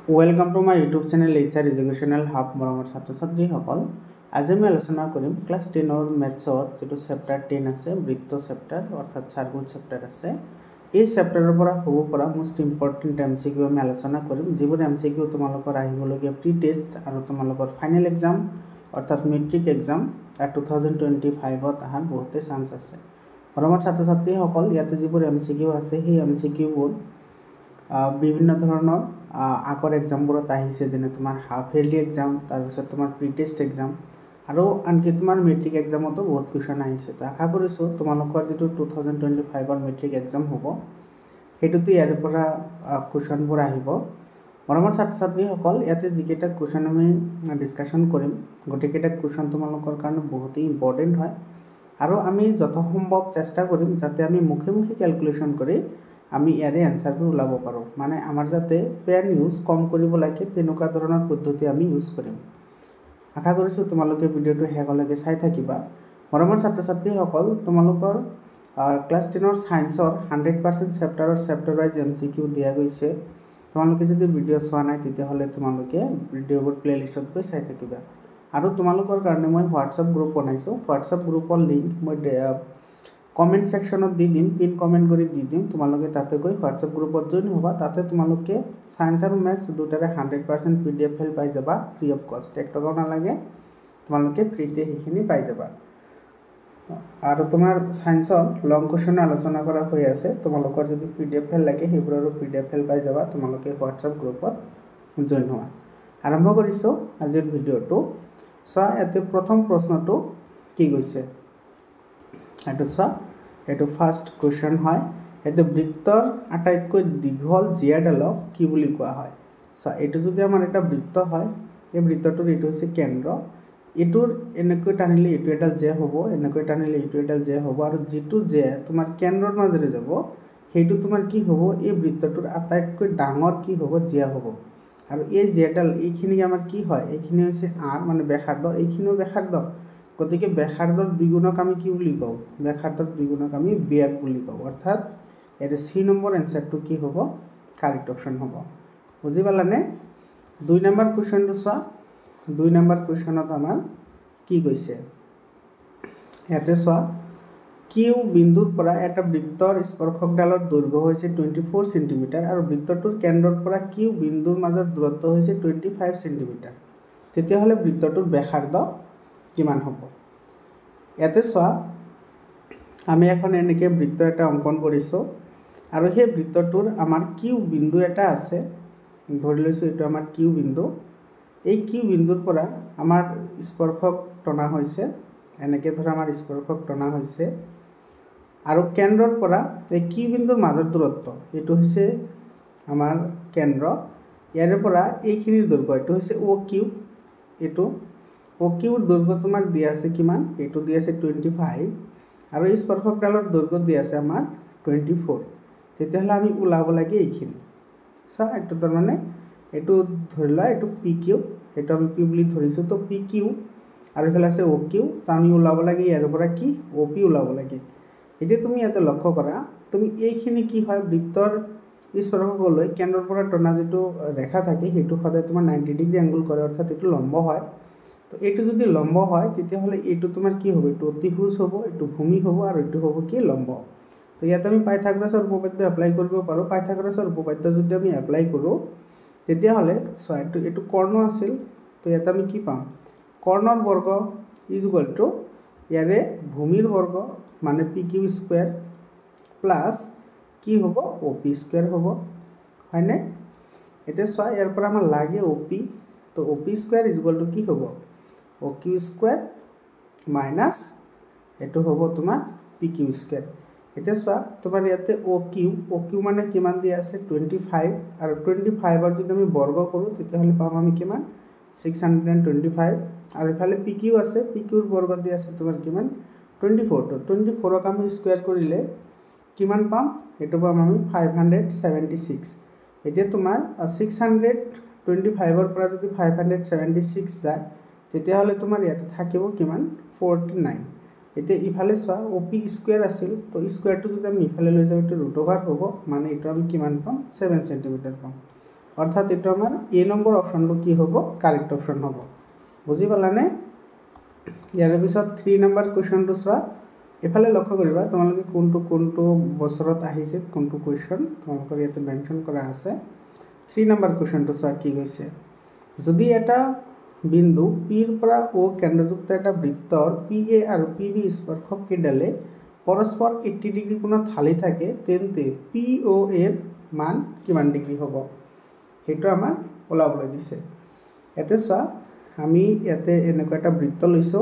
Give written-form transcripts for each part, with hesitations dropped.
Welcome to my YouTube channel HR Educational Hub মৰমৰ ছাত্ৰ ছাত্ৰীসকল আজি আমি আলোচনা কৰিম ক্লাছ 10 মেথছৰ যেটো চেপ্টাৰ 10 আছে বৃত্ত চেপ্টাৰ অৰ্থাৎ চাৰ্কুল চেপ্টাৰ আছে এই চেপ্টাৰৰ পৰা হ'ব পৰা মোস্ট ইম্পৰ্টেন্ট এমসিকিউ আমি আলোচনা কৰিম যিবোৰ এমসিকিউ তোমালোকৰ আহিবলগীয়া প্ৰি টেষ্ট আৰু তোমালোকৰ ফাইনেল এক্সাম অৰ্থাৎ মেট্ৰিক এক্সাম 2025ত আহাৰ বহুতে চান্স আছে মৰমৰ ছাত্ৰ ছাত্ৰীসকল ইয়াতে যিবোৰ এমসিকিউ আছে সেই এমসিকিউবোৰ বিভিন্ন ধৰণৰ আগৰ এক্সামবোৰত আহিছে যেনে তোমাৰ হাফ ইয়াৰলি এক্সাম তাৰপিছত তোমাৰ প্ৰি টেষ্ট এক্সাম আৰু আনকি তোমাৰ মেট্ৰিক এক্সামতো বহুত কোৱেশ্চন আহিছে তো আশা কৰিছোঁ তোমালোকৰ যেটো 2025ৰ মেট্ৰিক এক্সাম হ'ব হেতুটো ইয়াৰ পৰা কোৱেশ্চনবোৰ আহিব মৰমৰ ছাত্ৰ ছাত্ৰীসকল ইয়াতে যিকেইটা কোৱেশ্চন আমি ডিসকাশন কৰিম গটেকেইটা কোৱেশ্চন তোমালোকৰ কাৰণে বহুত ইম্পৰ্টেন্ট হয় আৰু আমি যথেষ্ট চেষ্টা কৰিম যাতে আমি মুখে মুখে ক্যালকুলেশন কৰি আমি ইয়াৰে আনসাৰবোৰ ওলাব পাৰো মানে আমাৰ যাতে পেন ইউজ কম কৰিব লাগে তেনেকুৱা ধৰণৰ পদ্ধতি আমি ইউজ কৰিম আশা কৰিছো তোমালোকে ভিডিওটো হেগলৈকে চাই থাকিবা মৰমৰ ছাত্ৰ ছাত্ৰীসকল তোমালোকৰ ক্লাছ 10ৰ সায়েন্সৰ 100% চেপ্টাৰ ওয়াইজ এমসিকিউ দিয়া গৈছে তোমালোকে যদি ভিডিও চোৱা নাই তেতিয়া হলে তোমালোকে ভিডিওবোৰ প্লেলিষ্টত গৈ চাই থাকিবা আৰু তোমালোকৰ কাৰণে মই WhatsApp গ্ৰুপ বনাইছো WhatsApp গ্ৰুপৰ লিংক মই কমেন্ট সেকশনত দি দিম পিন কমেন্ট কৰি দি দিম তোমালোকে তাতে গৈ WhatsApp গ্ৰুপত জয়েন হ'বা তাতে তোমালোকে সায়েন্স আৰু ম্যাথছ দুটাৰে 100% PDF ফাইল পাই যাবা ফ্ৰী অফ কষ্ট এক টকাও নালাগে তোমালোকে ফ্ৰীতে হিখিনি পাই যাবা আৰু তোমাৰ সায়েন্সৰ লং কোৱেশ্চন আলোচনা কৰা হৈ আছে তোমালোকৰ যদি PDF ফাইল লাগে হেবোৰৰ PDF ফাইল পাই যাবা তোমালোকে WhatsApp গ্ৰুপত জয়েন হোৱা আৰম্ভ কৰিছো আজিৰ ভিডিওটো সো এতে প্ৰথম প্ৰশ্নটো কি গৈছে এটো সো এটো ফাৰ্স্ট কোৱেশ্চন হয় এটো বৃত্তৰ আটাইতকৈ দীঘল জিয়াডালক কি বুলি কোৱা হয় সো এটো যদি আমাৰ এটা বৃত্ত হয় এই বৃত্তটোৰ এটো হৈছে কেন্দ্ৰ এটোৰ এনেকৈ টানিলে এটো এডাল জে হ'ব এনেকৈ টানিলে এটো এডাল জে হ'ব আৰু যেটো জে তোমাৰ কেন্দ্ৰৰ মাজেৰে যাব হেতু তোমাৰ কি হ'ব এই বৃত্তটোৰ আটাইতকৈ ডাঙৰ কি হ'ব জিয়া হ'ব আৰু এই জিয়াডাল এইখিনি আমাৰ কি হয় এইখিনি হৈছে r মানে ব্যাসাৰ্ধ এইখিনিও ব্যাসাৰ্ধ গতিকে ব্যাসাৰ্ধৰ দ্বিগুণক আমি কি বুলি কও ব্যাসাৰ্ধৰ দ্বিগুণক আমি ব্যাস বুলি কও অৰ্থাৎ এৰ সি নম্বৰ আনসাৰটো কি হ'ব কাৰেক্ট অপশন হ'ব বুজি পালানে 2 নম্বৰ কোৱেশ্চনটো চোৱা 2 নম্বৰ কোৱেশ্চনত আমাৰ কি কৈছে ইয়াতে চোৱা কিউ বিন্দুৰ পৰা এটা বৃত্তৰ স্পৰ্শকডালৰ দৈৰ্ঘ্য হৈছে 24 সেমি আৰু বৃত্তটোৰ কেন্দ্ৰৰ পৰা কিউ বিন্দুৰ মাজৰ দূৰত্ব হৈছে 25 সেমি তেতিয়া হলে বৃত্তটোৰ ব্যাসাৰ্ধ কিমান হ'ব ইয়াতে চোৱা আমি এখন এনেকে বৃত্ত এটা অঙ্কন কৰিছো আৰু সেই বৃত্তটোৰ আমাৰ কিউ বিন্দু এটা আছে ধৰি লৈছো এটো আমাৰ কিউ বিন্দু এই কিউ বিন্দুৰ পৰা আমাৰ স্পৰ্শক টনা হৈছে এনেকে ধৰা আমাৰ স্পৰ্শক টনা হৈছে আৰু কেন্দ্ৰৰ পৰা এই কিউ বিন্দুৰ মাজৰ দূৰত্ব এটো হৈছে আমাৰ কেন্দ্ৰ ইয়াৰ পৰা এইখিনিৰ দৈৰ্ঘ্য এটো হৈছে ও কিউ এটো ও কিউৰ দৈৰ্ঘ্য তোমাৰ দিয়া আছে কিমান এটো দিয়া আছে 25 আৰু এই স্পৰ্শকডালৰ দৈৰ্ঘ্য দিয়া আছে আমাৰ 24 তেতিয়া হলে আমি উলাব লাগে এইখিনি সো এটো তাৰ মানে এটো ধৰিলা এটো পি কিউ এটো আমি পি বুলি ধৰিছো তো পি কিউ আৰু এফালে আছে ও কিউ তো আমি উলাব লাগে ইয়াৰ পৰা কি ও পি উলাব লাগে এতিয়া তুমি ইয়াতে লক্ষ্য কৰা তুমি এইখিনি কি হয় বৃত্তৰ স্পৰ্শকলৈ কেন্দ্ৰৰ পৰা টনা যেটো ৰেখা থাকে হেতু সদায় তোমাৰ 90 ডিগ্ৰী এংগল কৰে অৰ্থাৎ এটো লম্ব হয় তো এটো যদি লম্ব হয় তেতিয়া হলে এটো তোমাৰ কি হবে এটো অতিভুজ হ'ব এটো ভূমি হ'ব আৰু এটো হ'ব কি লম্ব তো ইয়াতে আমি পাইথাগোৰাছৰ উপপাদ্য এপ্লাই কৰিব পাৰো পাইথাগোৰাছৰ উপপাদ্য যদি আমি এপ্লাই কৰো তেতিয়া হলে এটো কৰ্ণ আছিল তো ইয়াতে আমি কি পাম কৰ্ণৰ বৰ্গ = ইয়াৰে ভূমিৰ বৰ্গ মানে pq স্কয়াৰ প্লাস কি হ'ব op স্কয়াৰ হ'ব হয়নে এতে চোৱা ইয়াৰ পৰা আমাৰ লাগে op তো op স্কয়াৰ = কি হ'ব oq স্কয়াৰ মাইনাস এটো হ'ব তোমাৰ pq স্কয়াৰ এতে চোৱা তোমাৰ ইয়াতে oq মানে কিমান দিয়া আছে 25 আৰু 25 ৰ যদি আমি বৰ্গ কৰো তেতিয়া হলে পাম আমি কিমান 625 আৰু ইফালে pq আছে pq ৰ বৰ্গ দিয়া আছে তোমাৰ কিমান 24 তো 24 ক আমি স্কয়াৰ কৰিলে কিমান পাম এটো পাম আমি 576 এতিয়া তোমাৰ 625 ৰ পৰা যদি 576 যায় তেতিয়া হলে তোমাৰ ইয়াতে থাকিব কিমান 49 এতিয়া ইফালে চোৱা op স্কয়াৰ আছিল তো স্কয়াৰটো যদি আমি ইফালে লৈ যাও এটো √ওভাৰ হ'ব মানে এটো আমি কিমান পাম 7 সেমি পাম অর্থাৎ এটা আমার এ নম্বৰ অপশনটো কি হ'ব কাৰেক্ট অপশন হ'ব বুজি পালানে ইয়াৰ পিছত 3 নম্বৰ কোৱেশ্চনটো চোৱা এফালে লক্ষ্য কৰিবা তোমালোকে কোনটো বছৰত আহিছে কোনটো কোৱেশ্চন তোমালোকৰ ইয়াতে মেনশন কৰা আছে 3 নম্বৰ কোৱেশ্চনটো চোৱা কি কৈছে যদি এটা বিন্দু পিৰ পৰা ও কেন্দ্ৰযুক্ত এটা বৃত্তৰ PA আৰু PB স্পৰ্শক কেডালে পৰস্পৰ 80 ডিগ্ৰী কোণত ঢালি থাকে তেন্তে PO এৰ মান কিমান ডিগ্ৰী হ'ব সেইটো আমাৰ ওলাবলৈ দিছে এতে চোৱা আমি ইয়াতে এনেকুৱা এটা বৃত্ত লৈছো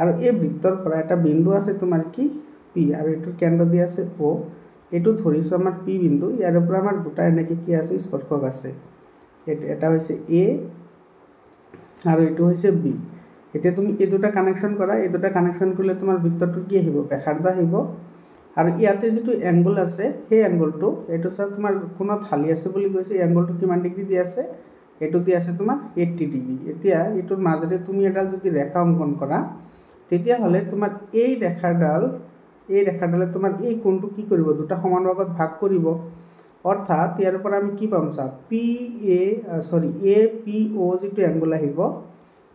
আৰু এই বৃত্তৰ পৰা এটা বিন্দু আছে তোমাৰ কি P আৰু এটোৰ কেন্দ্ৰ দি আছে O এটো ধৰিছো আমাৰ P বিন্দু ইয়াৰ পৰা আমাৰ দুটা এনেকে কি আছে স্পৰ্শক আছে এটা হৈছে A আৰু এটো হৈছে B এতিয়া তুমি এই দুটা কানেকশন কৰা এই দুটা কানেকশন কৰিলে তোমাৰ বৃত্তটো কি আহিব ব্যাসাৰ্ধ আহিব আৰু ইয়াতে যেটো এংগল আছে সেই এংগলটো এটো সব তোমাৰ কোণত ঢালি আছে বুলি কৈছে এই এংগলটো কিমান ডিগ্ৰী দি আছে এটো দি আছে তোমাৰ 80 ডিগ্ৰী এতিয়া এটোৰ মাজৰে তুমি এডাল যদি ৰেখা অঙ্কন কৰা তেতিয়া হলে তোমাৰ এই ৰেখাডালে তোমাৰ এই কোণটো কি কৰিব দুটা সমান ভাগত ভাগ কৰিব অৰ্থাৎ ইয়াৰ পৰা আমি কি পাম চা APO যেটো এংগল আহিব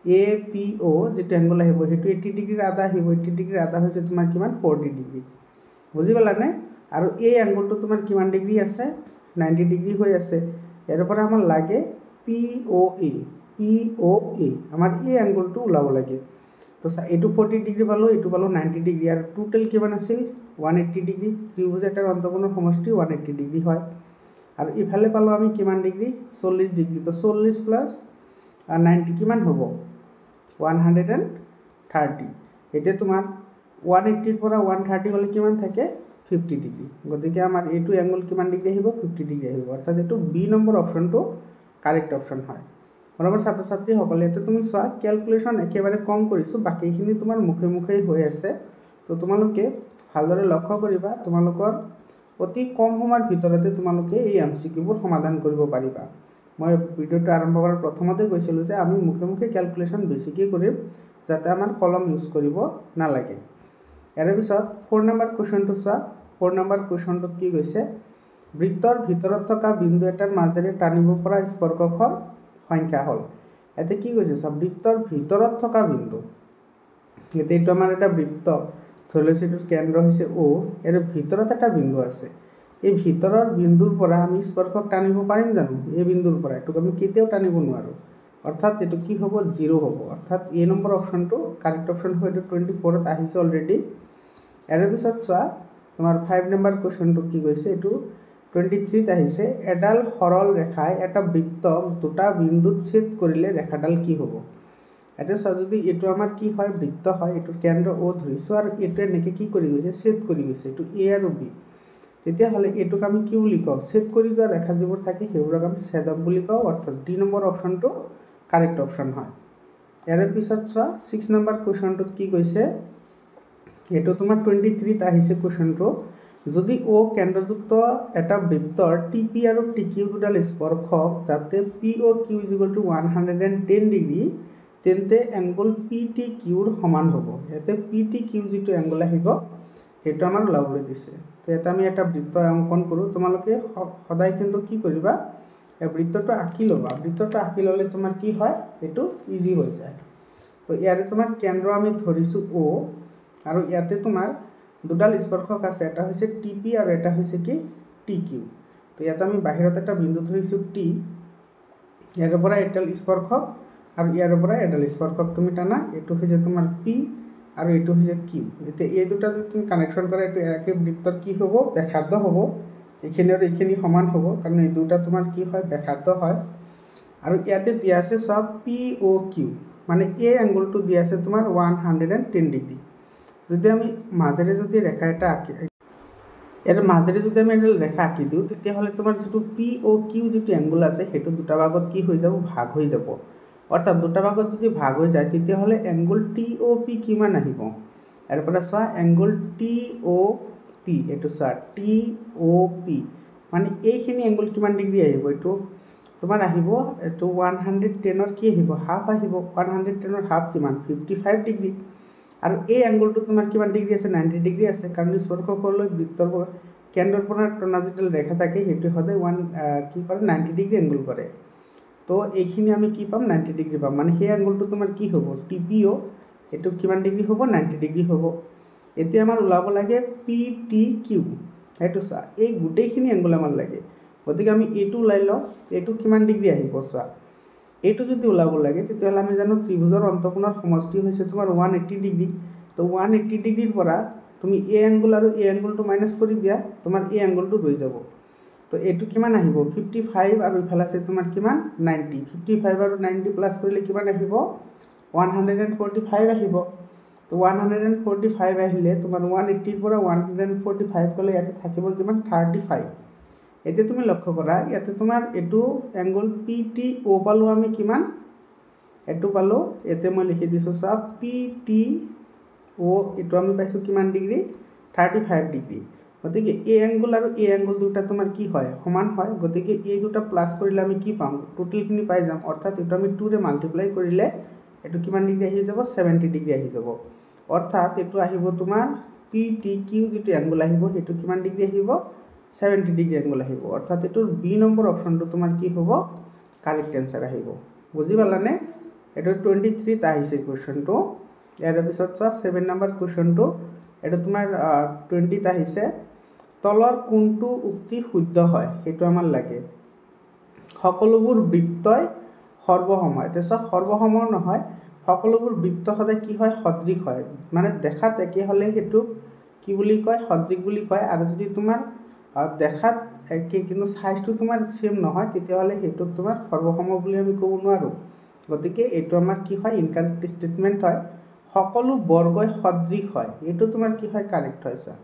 APO যেটো এংগল আহিব হেতু 80 ডিগ্ৰীৰ আধা আহিব 80 ডিগ্ৰীৰ আধা হৈছে তোমাৰ কিমান 40 ডিগ্ৰী বুজি পালানে আৰু এই এংগলটো তোমাৰ কিমান ডিগ্ৰী আছে 90 ডিগ্ৰী হৈ আছে ইয়াৰ পৰা আমাৰ লাগে POA আমাৰ এই এংগলটো ওলাব লাগে তো এটো 40 ডিগ্ৰী পালো এটো পালো 90 ডিগ্ৰী আৰু টোটাল কিমান আছিল 180 ডিগ্ৰী ত্ৰিভুজ এটাৰ অন্তঃকোণৰ সমষ্টি 180 ডিগ্ৰী হয় আৰু ইফালে পালো আমি কিমান ডিগ্ৰী 40 ডিগ্ৰী তো 40 প্লাস 90 কিমান হ'ব 130 এতিয়া তোমাৰ 180 ৰ পৰা 130 হলে কিমান থাকে 50 ডিগ্ৰী গতিকে আমাৰ এটো এংগল কিমান ডিগ্ৰী আহিব 50 ডিগ্ৰী আহিব অৰ্থাৎ এটো বি নম্বৰ অপশনটো কাৰেক্ট অপশন হয় বৰাবৰ ছাত্ৰ ছাত্ৰী সকলে এতে তুমি চোৱা ক্যালকুলেশন একেবাৰে কম কৰিছো বাকিখিনি তোমাৰ মুখে হৈ আছে তো তোমালোকে ভালদৰে লক্ষ্য কৰিবা তোমালোকৰ অতি কম সময়ৰ ভিতৰতে তোমালোকে এই এমসিকিউবোৰ সমাধান কৰিব পাৰিবা মই ভিডিওটো আৰম্ভ কৰাৰ প্ৰথমতে কৈছিলো যে আমি মুখে ক্যালকুলেশন বেছিকৈ কৰিম যাতে আমাৰ কলম ইউজ কৰিব নালাগে ইয়াৰ পিছত 4 নম্বৰ কোৱেশ্চনটো চোৱা 4 নম্বৰ কোৱেশ্চনটো কি কৈছে বৃত্তৰ ভিতৰত থকা বিন্দু এটাৰ মাজেৰে টানিব পৰা স্পৰ্শকৰ সংখ্যা হল এতে কি কৈছে সব বৃত্তৰ ভিতৰত থকা বিন্দু এতে এটো আমাৰ এটা বৃত্ত ধৰিলৈছিটোৰ কেন্দ্ৰ হৈছে O এৰ ভিতৰত এটা বিন্দু আছে এই ভিতৰৰ বিন্দুৰ পৰা আমি স্পৰ্শক টানিব পাৰিম জানো এই বিন্দুৰ পৰা এটো আমি কেতিয়াও টানিব নোৱাৰো অৰ্থাৎ এটো কি হ'ব 0 হ'ব অৰ্থাৎ এ নম্বৰ অপশনটো কাৰেক্ট অপশন হয়টো 24 ত আহিছে অলৰেডি এৰ পিছত চোৱা তোমাৰ 5 নম্বৰ কোৱেশ্চনটো কি কৈছে এটো 23 ত আহিছে এডাল সৰল ৰেখায় এটা বৃত্তক দুটা বিন্দুত ছেদ কৰিলে ৰেখাডাল কি হ'ব এতে চোৱা যদি এটো আমাৰ কি হয় বৃত্ত হয় এটোৰ কেন্দ্ৰ O ধৰিছো আৰু এটো এনেকে কি কৰি গৈছে ছেদ কৰি গৈছে এটো A আৰু B তেতিয়া হলে এটোক আমি কি বুলি কওঁ ছেদ কৰি যোৱা ৰেখা যিবোৰ থাকে সেইবোৰক আমি ছেদক বুলি কওঁ অৰ্থাৎ ডি নম্বৰ অপশনটো কাৰেক্ট অপশন হয় ইয়াৰ পিছত চোৱা 6 নম্বৰ কোৱেশ্চনটোত কি কৈছে এটো তোমাৰ 23 ত আহিছে কোৱেশ্চনটো যদি O কেন্দ্ৰযুক্ত এটা বৃত্তৰ TP আৰু TQ দুডাল স্পৰ্শক যাতে POQ = 110 ডিগ্ৰী তেন্তে এংগল PTQ ৰ সমান হ'ব এতে PTQ যেটো এংগল আহিব হেতু আমাৰ ওলাবলৈ দিছে তো এটা আমি এটা বৃত্ত অঙ্কন কৰো তোমালোকে সদায় কিন্তু কি কৰিবা এই বৃত্তটো আঁকি লবা বৃত্তটো আঁকি ললে তোমাৰ কি হয় এটো ইজি হৈ যায় তো ইয়াৰে তোমাৰ কেন্দ্ৰ আমি ধৰিছো O আৰু ইয়াতে তোমাৰ দুডাল স্পৰ্শক আছে এটা হৈছে TP আৰু এটা হৈছে কি TQ তো ইয়াতে আমি বাহিৰত এটা বিন্দু ধৰিছো T ইয়াৰ পৰা এডাল স্পৰ্শক আৰু ইয়াৰ পৰা এডাল স্পৰ্শক তুমি টানা এটো হৈছে তোমাৰ P আৰু এটো হৈছে Q এতে এই দুটা যদি তুমি কানেকশন কৰা এটো একে বৃত্তৰ কি হ'ব ব্যাসাৰ্ধ হ'ব এখানে আৰু এখানে সমান হ'ব কাৰণ এই দুটা তোমাৰ কি হয় ব্যাসাৰ্ধ হয় আৰু ইয়াতে দিয়া আছে সব POQ মানে এই এংগলটো দিয়া আছে তোমাৰ 110 ডিগ্ৰী যদি আমি মাজেৰে যদি ৰেখা এটা আঁকি এৰ মাজেৰে যদি আমি এডাল ৰেখা আঁকি দিও তেতিয়া হলে তোমাৰ যেটো POQ যেটো এংগল আছে হেতু দুটা ভাগত কি হৈ যাব ভাগ হৈ যাব অৰ্থাৎ দুটা ভাগত যদি ভাগ হৈ যায় তেতিয়া হলে এংগল TOP কিমান আহিব এর পৰা চোৱা এংগল TOP এটো চোৱা TOP মানে এইখিনি এংগল কিমান ডিগ্ৰী আহিব এটো তোমাৰ আহিব এটো 110 ৰ কি আহিব হাফ আহিব 110 ৰ হাফ কিমান 55 ডিগ্ৰী আৰু এই এংগলটো তোমাৰ কিমান ডিগ্ৰী আছে 90 ডিগ্ৰী আছে কাৰণ স্পৰ্শকলৈ বৃত্তৰ কেন্দ্ৰৰ পৰা টনা যিডাল ৰেখা থাকে সেইটো সদায় কি কৰে 90 ডিগ্ৰী এংগল কৰে। তো এইখিনি আমি কি পাম 90 ডিগ্ৰী পাম, মানে সেই এংগলটো তোমাৰ কি হ'ব TPO, এইটো কিমান ডিগ্ৰী হ'ব 90 ডিগ্ৰী হ'ব। এতিয়া আমাৰ ওলাব লাগে PTQ, সেইটো চোৱা এই গোটেইখিনি এংগল আমাৰ লাগে, গতিকে আমি এইটো ওলাই লওঁ, এইটো কিমান ডিগ্ৰী আহিব চোৱা। এইটো যদি ওলাব লাগে তেতিয়াহ'লে আমি জানো ত্ৰিভুজৰ অন্তঃকোণৰ সমষ্টি হৈছে তোমাৰ 180 ডিগ্ৰী। তো 180 ডিগ্ৰীৰ পৰা তুমি এই এংগল আৰু এই এংগলটো মাইনাছ কৰি দিয়া, তোমাৰ এই এংগলটো ৰৈ যাব। তো এইটো কিমান আহিব 55 আৰু ইফালে আছে তোমাৰ কিমান 90, 55 আৰু 90 প্লাছ কৰিলে কিমান আহিব 145 আহিব। তো 145 আহিলে তোমাৰ 180ৰ পৰা 145 গ'লে ইয়াতে থাকিব কিমান 35। এতিয়া তুমি লক্ষ্য কৰা ইয়াতে তোমাৰ এইটো এংগল PTO পালোঁ আমি কিমান, এইটো পালোঁ, ইয়াতে মই লিখি দিছোঁ চোৱা PTO, এইটো আমি পাইছোঁ কিমান ডিগ্ৰী 35 ডিগ্ৰী। গতিকে এই এংগল আৰু এই এংগল দুটা তোমাৰ কি হয় সমান হয়, গতিকে এই দুটা প্লাছ কৰিলে আমি কি পাম টোটেলখিনি পাই যাম, অৰ্থাৎ এইটো আমি 2ৰে মাল্টিপ্লাই কৰিলে এইটো কিমান ডিগ্ৰী আহি যাব 70 ডিগ্ৰী আহি যাব। অৰ্থাৎ এইটো আহিব তোমাৰ PTQ যিটো এংগল আহিব সেইটো কিমান ডিগ্ৰী আহিব 70 ডিগ্ৰী এংগল আহিব। অৰ্থাৎ এইটোৰ বি নম্বৰ অপশ্যনটো তোমাৰ কি হ'ব কাৰেক্ট এনচাৰ আহিব। বুজি পালানে? এইটো 23ত আহিছে কুৱেশ্যনটো। ইয়াৰ পিছত চোৱা 7 নম্বৰ কুৱেশ্যনটো, এইটো তোমাৰ 20ত আহিছে। তলৰ কোনটো উক্তি শুদ্ধ হয় সেইটো আমাৰ লাগে। সকলোবোৰ বৃত্তই সৰ্বসম, এতিয়া চোৱা সৰ্বসম নহয়, সকলোবোৰ বৃত্ত সদায় কি হয় সদৃশ হয়, মানে দেখাত একে হ'লে সেইটো কি বুলি কয় সদৃশ বুলি কয়, আৰু যদি তোমাৰ দেখাত একে কিন্তু সাইজটো তোমাৰ সেম নহয় তেতিয়াহ'লে সেইটোক তোমাৰ সৰ্বসম বুলি আমি ক'ব নোৱাৰোঁ। গতিকে এইটো আমাৰ কি হয় ইনকাৰেক্ট ষ্টেটমেণ্ট হয়। সকলো বৰ্গই সদৃশ হয়, এইটো তোমাৰ কি হয় কাৰেক্ট হয়। চোৱা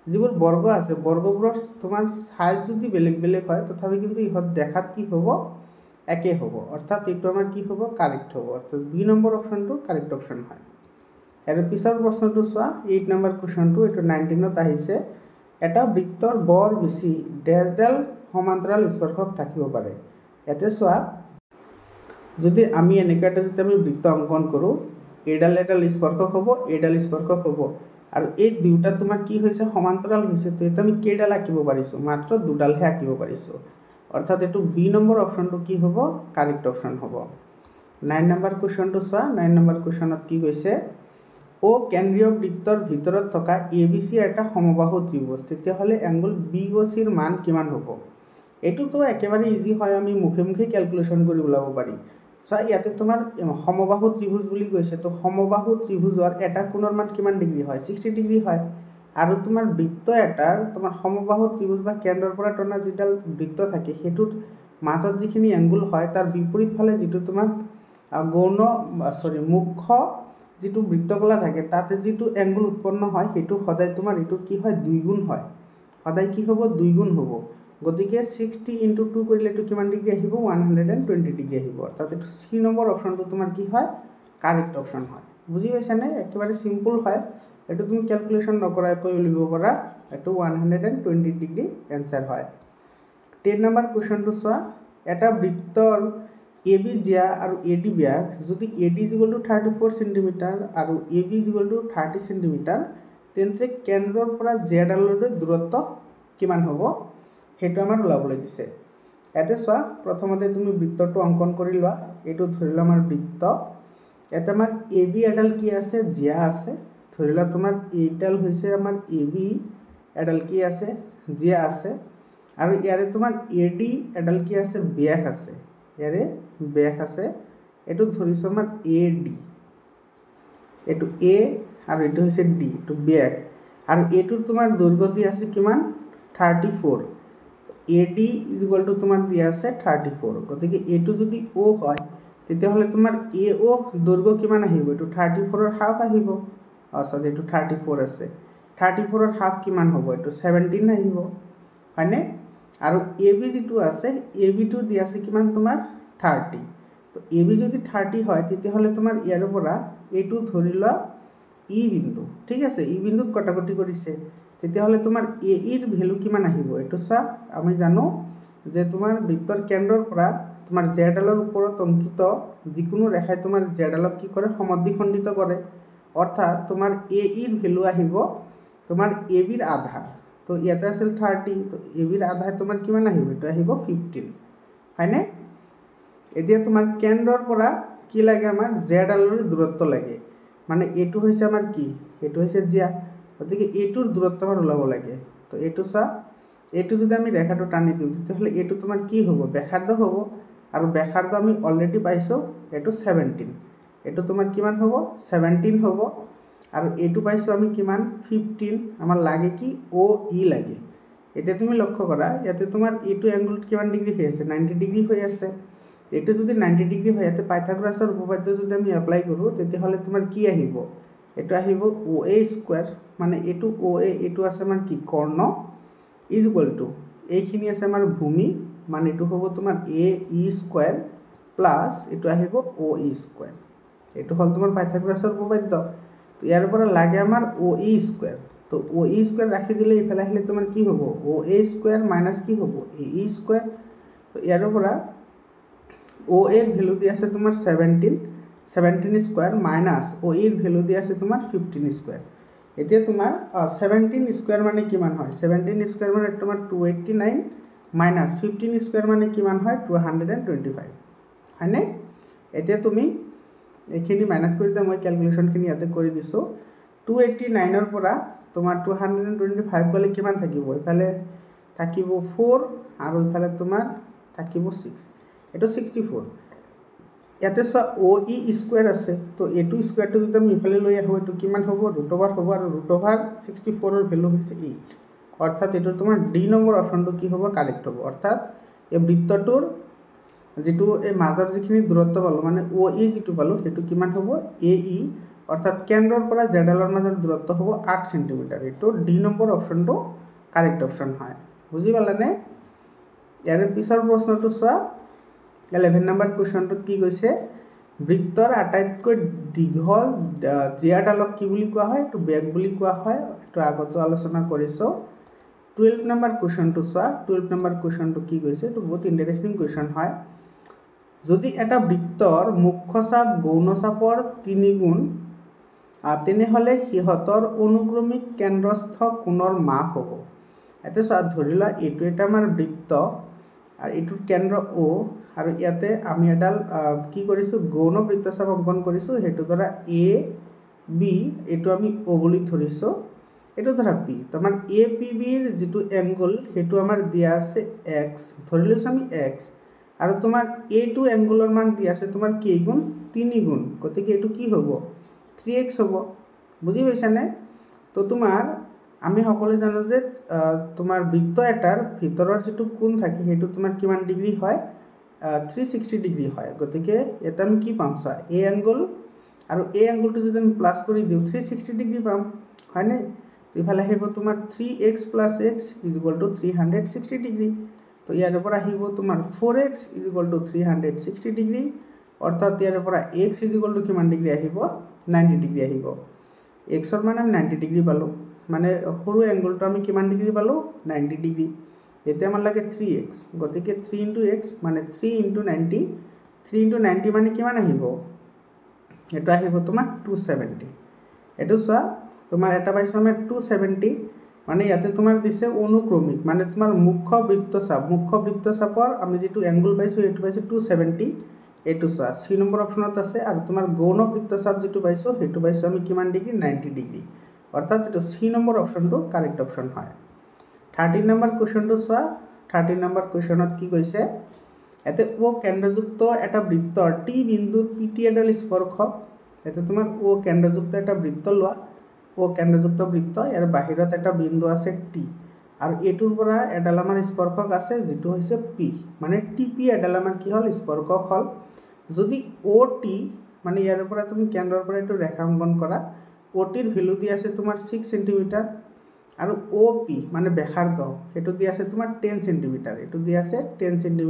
যিবোৰ বৰ্গ আছে বৰ্গবোৰৰ তোমাৰ সাইজ যদি বেলেগ বেলেগ হয় তথাপি কিন্তু ইহঁত দেখাত কি হ'ব একে হ'ব, অৰ্থাৎ এইটো আমাৰ কি হ'ব কাৰেক্ট হ'ব, অৰ্থাৎ বি নম্বৰ অপশ্যনটো কাৰেক্ট অপশ্যন হয়। আৰু পিছৰ প্ৰশ্নটো চোৱা 8 নম্বৰ কুৱেশ্যনটো, এইটো 19ত আহিছে। এটা বৃত্তৰ বৰ বেছি ডেছডাল সমান্তৰাল স্পৰ্শক থাকিব পাৰে। ইয়াতে চোৱা যদি আমি এনেকুৱা এটা যদি আমি বৃত্ত অংকন কৰোঁ, এডাল স্পৰ্শক হ'ব, এডাল স্পৰ্শক হ'ব, আৰু এই দুটা তোমাৰ কি হৈছে সমান্তৰাল হৈছে, তো এইটো আমি কেইডাল আঁকিব পাৰিছোঁ মাত্ৰ দুডালহে আঁকিব পাৰিছোঁ, অৰ্থাৎ এইটো বি নম্বৰ অপশ্যনটো কি হ'ব কাৰেক্ট অপশ্যন হ'ব। 9 নম্বৰ কুৱেশ্যনটো চোৱা। 9 নম্বৰ কুৱেশ্যনত কি কৈছে ও কেন্দ্ৰীয় বৃত্তৰ ভিতৰত থকা ABC এটা সমবাহু ত্ৰিভুজ, তেতিয়াহ'লে এংগল BOCৰ মান কিমান হ'ব। এইটোতো একেবাৰে ইজি হয়, আমি মুখে মুখে কেলকুলেশ্যন কৰি ওলাব পাৰি। চোৱা ইয়াতে তোমাৰ সমবাহু ত্ৰিভুজ বুলি কৈছে, তো সমবাহু ত্ৰিভুজৰ এটা কোণৰ মান কিমান ডিগ্ৰী হয় 60 ডিগ্ৰী হয়, আৰু তোমাৰ বৃত্ত এটাৰ তোমাৰ সমবাহু ত্ৰিভুজ বা কেন্দ্ৰৰ পৰা টনা যিডাল বৃত্ত থাকে সেইটোত মাজত যিখিনি এংগল হয় তাৰ বিপৰীত ফালে যিটো তোমাৰ মুখ্য যিটো বৃত্তকলা থাকে তাতে যিটো এংগল উৎপন্ন হয় সেইটো সদায় তোমাৰ এইটো কি হয় 2 গুণ হয়, সদায় কি হ'ব 2 গুণ হ'ব। গতিকে 60 × 2 কৰিলে এইটো কিমান ডিগ্ৰী আহিব 120 ডিগ্ৰী আহিব, অৰ্থাৎ এইটো চি নম্বৰ অপশ্যনটো তোমাৰ কি হয় কাৰেক্ট অপশ্যন হয়। বুজি পাইছানে? একেবাৰে চিম্পল হয়, এইটো তুমি কেলকুলেশ্যন নকৰাকৈ উলিয়াব পাৰা, এইটো 120 ডিগ্ৰী এনচাৰ হয়। 10 নম্বৰ কুৱেশ্যনটো চোৱা। এটা বৃত্তৰ AB জ্যা আৰু AD ব্যাস যদি AD = 34 সেন্টিমিটাৰ আৰু AB = 30 সেন্টিমিটাৰ, তেন্তে কেন্দ্ৰৰ পৰা জ্যাডাললৈ দূৰত্ব কিমান হ'ব সেইটো আমাৰ ওলাবলৈ দিছে। ইয়াতে চোৱা প্ৰথমতে তুমি বৃত্তটো অংকন কৰি লোৱা, এইটো ধৰি লোৱা আমাৰ বৃত্ত, ইয়াতে আমাৰ AB এডাল কি আছে জ্যা আছে, ধৰি লোৱা তোমাৰ এইডাল হৈছে আমাৰ AB এডাল কি আছে জ্যা আছে, আৰু ইয়াৰে তোমাৰ AD এডাল কি আছে ব্যাস আছে, ইয়াৰে ব্যাস আছে, এইটো ধৰিছোঁ আমাৰ AD, এইটো A আৰু এইটো হৈছে D, এইটো ব্যাস, আৰু এইটোৰ তোমাৰ দৈৰ্ঘ্য দি আছে কিমান 34, AD = তোমাৰ দিয়া আছে 34, গতিকে এইটো যদি O হয় তেতিয়াহ'লে তোমাৰ AO দৈৰ্ঘ্য কিমান আহিব এইটো 34ৰ হাফ আহিব, সৰি এইটো 34 আছে, 34ৰ হাফ কিমান হ'ব এইটো 17 আহিব, হয়নে? আৰু AB যিটো আছে ABটো দি আছে কিমান তোমাৰ 30, তো AB যদি 30 হয় তেতিয়াহ'লে তোমাৰ ইয়াৰ পৰা এইটো ধৰি লোৱা E বিন্দু, ঠিক আছে, E বিন্দুত কটাকটি কৰিছে, তেতিয়াহ'লে তোমাৰ AEৰ ভ্যালু কিমান আহিব এইটো চোৱা। আমি জানো যে তোমাৰ বৃত্তৰ কেন্দ্ৰৰ পৰা তোমাৰ জেডালৰ ওপৰত অংকিত যিকোনো ৰেখাই তোমাৰ জেডালক কি কৰে সমদ্বিখণ্ডিত কৰে, অৰ্থাৎ তোমাৰ AEৰ ভ্যালু আহিব তোমাৰ ABৰ আধা, তো ইয়াতে আছিল 30 তো এবিৰ আধা তোমাৰ কিমান আহিব এটো আহিব 15 হয়নে এতিয়া তোমাৰ কেন্দ্ৰৰ পৰা কি লাগে আমাৰ z আলৰ দূৰত্ব লাগে মানে এটো হৈছে আমাৰ কি এটো হৈছে জিয়া গতিকে এটোৰ দূৰত্ব আমাৰ ওলাব লাগে তো এটো চা এটো যদি আমি ৰেখাটো টানি দিও তেতিয়াহলে এটো তোমাৰ কি হ'ব ব্যাসাৰ্ধ হ'ব আৰু ব্যাসাৰ্ধ আমি অলৰেডি পাইছো এটো 17 এটো তোমাৰ কিমান হ'ব 17 হ'ব আৰু এটো পাইছো আমি কিমান 15 আমাৰ লাগে কি ও ই লাগে এতিয়া তুমি লক্ষ্য কৰা ইয়াতে তোমাৰ এটো এংগল কিমান ডিগ্ৰী হৈ আছে 90 ডিগ্ৰী হৈ আছে এটো যদি 90 ডিগ্ৰী হয় ইয়াতে পাইথাগোৰাছৰ উপপাদ্য যদি আমি এপ্লাই কৰো তেতিয়াহলে তোমাৰ কি আহিব এটো আহিব OA স্কয়াৰ মানে এটো OA এটো আছে আমাৰ কি কৰ্ণ ইজ ইকুয়াল টু এইখিনি আছে আমাৰ ভূমি মানে এটো হ'ব তোমাৰ AE স্কয়াৰ প্লাস এটো আহিব OE স্কয়াৰ এটো হল তোমাৰ পাইথাগোৰাছৰ উপপাদ্য তো ইয়াৰ পৰা লাগে আমাৰ OE স্কয়াৰ তো OE স্কয়াৰ ৰাখি দিলে ইফালে আহিলে তোমাৰ কি হ'ব OA স্কয়াৰ মাইনাস কি হ'ব AE স্কয়াৰ তো ইয়াৰ পৰা OA এর ভ্যালু দি আছে তোমার 17 স্কয়ার মাইনাস OE এর ভ্যালু দি আছে তোমার 15 স্কয়ার এতিয়া তোমার 17 স্কয়ার মানে কিমান হয় 17 স্কয়ার মানে তোমার 289 মাইনাস 15 স্কয়ার মানে কিমান হয় 225 হয়নে এতিয়া তুমি এখিনি মাইনাস কৰি দিলে মই ক্যালকুলেশন খিনি ইয়াতে কৰি দিছো 289 এৰ পৰা তোমাৰ 225 গলে কিমান থাকিব ইফালে থাকিব 4 আৰু ইফালে তোমাৰ থাকিব 6 এটো 64 ইয়াতে স OE স্কয়ার আছে তো এটো স্কয়ারটো যদি আমি ইফালে লৈ আহো এটো কিমান হ'ব √ওভাৰ হ'ব আৰু √ওভাৰ 64 এৰ ভ্যালু হৈছে 8 অৰ্থাৎ এটো তোমাৰ ডি নম্বৰ অপশনটো কি হ'ব কাৰেক্ট হ'ব অৰ্থাৎ এই বৃত্তটোৰ যেটো এই মাজৰ যিখিনি দূৰত্ব পালো মানে OE যেটো পালো সেটো কিমান হ'ব AE অর্থাৎ কেন্দ্ৰৰ পৰা জেডালৰ মাজৰ দূৰত্ব হ'ব 8 সেমি এটো ডি নম্বৰ অপশনটো কাৰেক্ট অপশন হয় বুজি পালানে ইয়াৰ পিছৰ প্ৰশ্নটো চোৱা 11 নম্বৰ কোৱেশ্চনটো কি কৈছে বৃত্তৰ আটাইতকৈ দীঘল জিয়াডালক কি বুলি কোৱা হয় এটো বেগ বুলি কোৱা হয় এটো আগতে আলোচনা কৰিছো 12 নম্বৰ কোৱেশ্চনটো চোৱা 12 নম্বৰ কোৱেশ্চনটো কি কৈছে এটো বহুত ইন্টাৰেস্টিং কোৱেশ্চন হয় যদি এটা বৃত্তৰ মুখ্য চাপ গৌণ চাপৰ 3 গুণ তেনেহলে হিহতৰ অনুক্ৰমিক কেন্দ্ৰস্থ কোণৰ মাপ হ'ব এতে চোৱা ধৰিলা এটো এটা আমাৰ বৃত্ত আৰ এটুৰ কেন্দ্ৰ ও আৰ ইয়াতে আমি এডাল কি কৰিছো গৌণ বৃত্তচাপ অঙ্কন কৰিছো হেতু ধৰা এ বি এটু আমি ও বুলি ধৰিছো এটু ধৰা পি তো আমাৰ এ পি বি এৰ যেটো এঙ্গল হেতু আমাৰ দিয়া আছে x ধৰিলৈছো আমি x আৰু তোমাৰ এ টু এঙ্গলৰ মান দিয়া আছে তোমাৰ কি গুণ 3 গুণ গতিকে এটু কি হ'ব 3x হ'ব বুজি পাইছানে তো তোমাৰ আমি সকলে জানো যে তোমাৰ বৃত্ত এটাৰ ভিতৰৰ যেটো কোণ থাকে হেতু তোমাৰ কিমান ডিগ্ৰী হয় 360 ডিগ্ৰী হয় গতিকে এটা আমি কি পাম চা এ এঙ্গল আৰু এ এঙ্গলটো যদি আমি প্লাস কৰি দিও 360 ডিগ্ৰী পাম হয়নে তো ইফালে আহিব তোমাৰ 3x + x = 360 ডিগ্ৰী তো ইয়াৰ পৰা আহিব তোমাৰ 4x = 360 ডিগ্ৰী অৰ্থাৎ ইয়াৰ পৰা x = কিমান ডিগ্ৰী আহিব 90 ডিগ্ৰী আহিব x ৰ মান আমি 90 ডিগ্ৰী পালো মানে সৰু এঙ্গলটো আমি কিমান ডিগ্ৰী পালো 90 ডিগ্ৰী এতে আমাৰ লাগে 3x গতিকে 3 * x মানে 3 * 90 3 * 90 মানে কিমান আহিব এটা আহিব তোমাৰ 270 এটো চোৱা তোমাৰ এটা পাইছো আমি 270 মানে ইয়াতে তোমাৰ দিছে অনুক্ৰমিক মানে তোমাৰ মুখ্য বৃত্তচাপৰ আমি যেটো এঙ্গল পাইছো এটো পাইছো 270 এটো চোৱা সি নম্বৰ অপশনত আছে আৰু তোমাৰ গৌণ বৃত্তচাপ যেটো পাইছো হেতু পাইছো আমি কিমান ডিগ্ৰী 90 ডিগ্ৰী অৰ্থাৎ এটো সি নম্বৰ অপশনটো কাৰেক্ট অপশন হয় 13 নম্বৰ কোৱেশ্চনটো চোৱা 13 নম্বৰ কোৱেশ্চনত কি কৈছে এতে ও কেন্দ্ৰযুক্ত এটা বৃত্তৰ টি বিন্দুত পিটি এডাল স্পৰ্শক এতে তোমাৰ ও কেন্দ্ৰযুক্ত এটা বৃত্ত লোৱা ও কেন্দ্ৰযুক্ত বৃত্ত ইয়াৰ বাহিৰত এটা বিন্দু আছে টি আৰু এটোৰ পৰা এডাল আমাৰ স্পৰ্শক আছে যেটো হৈছে পি মানে টিপি এডাল আমাৰ কি হল স্পৰ্শক হল যদি ও টি মানে ইয়াৰ পৰা তুমি কেন্দ্ৰৰ পৰা এটো ৰেখা অঙ্কন কৰা ওটিৰ ভ্যালু দি আছে তোমাৰ 6 সেমি আৰু ওপি মানে ব্যাসাৰ্ধ এটো দি আছে তোমাৰ 10 সেমি এটো দি আছে 10 সেমি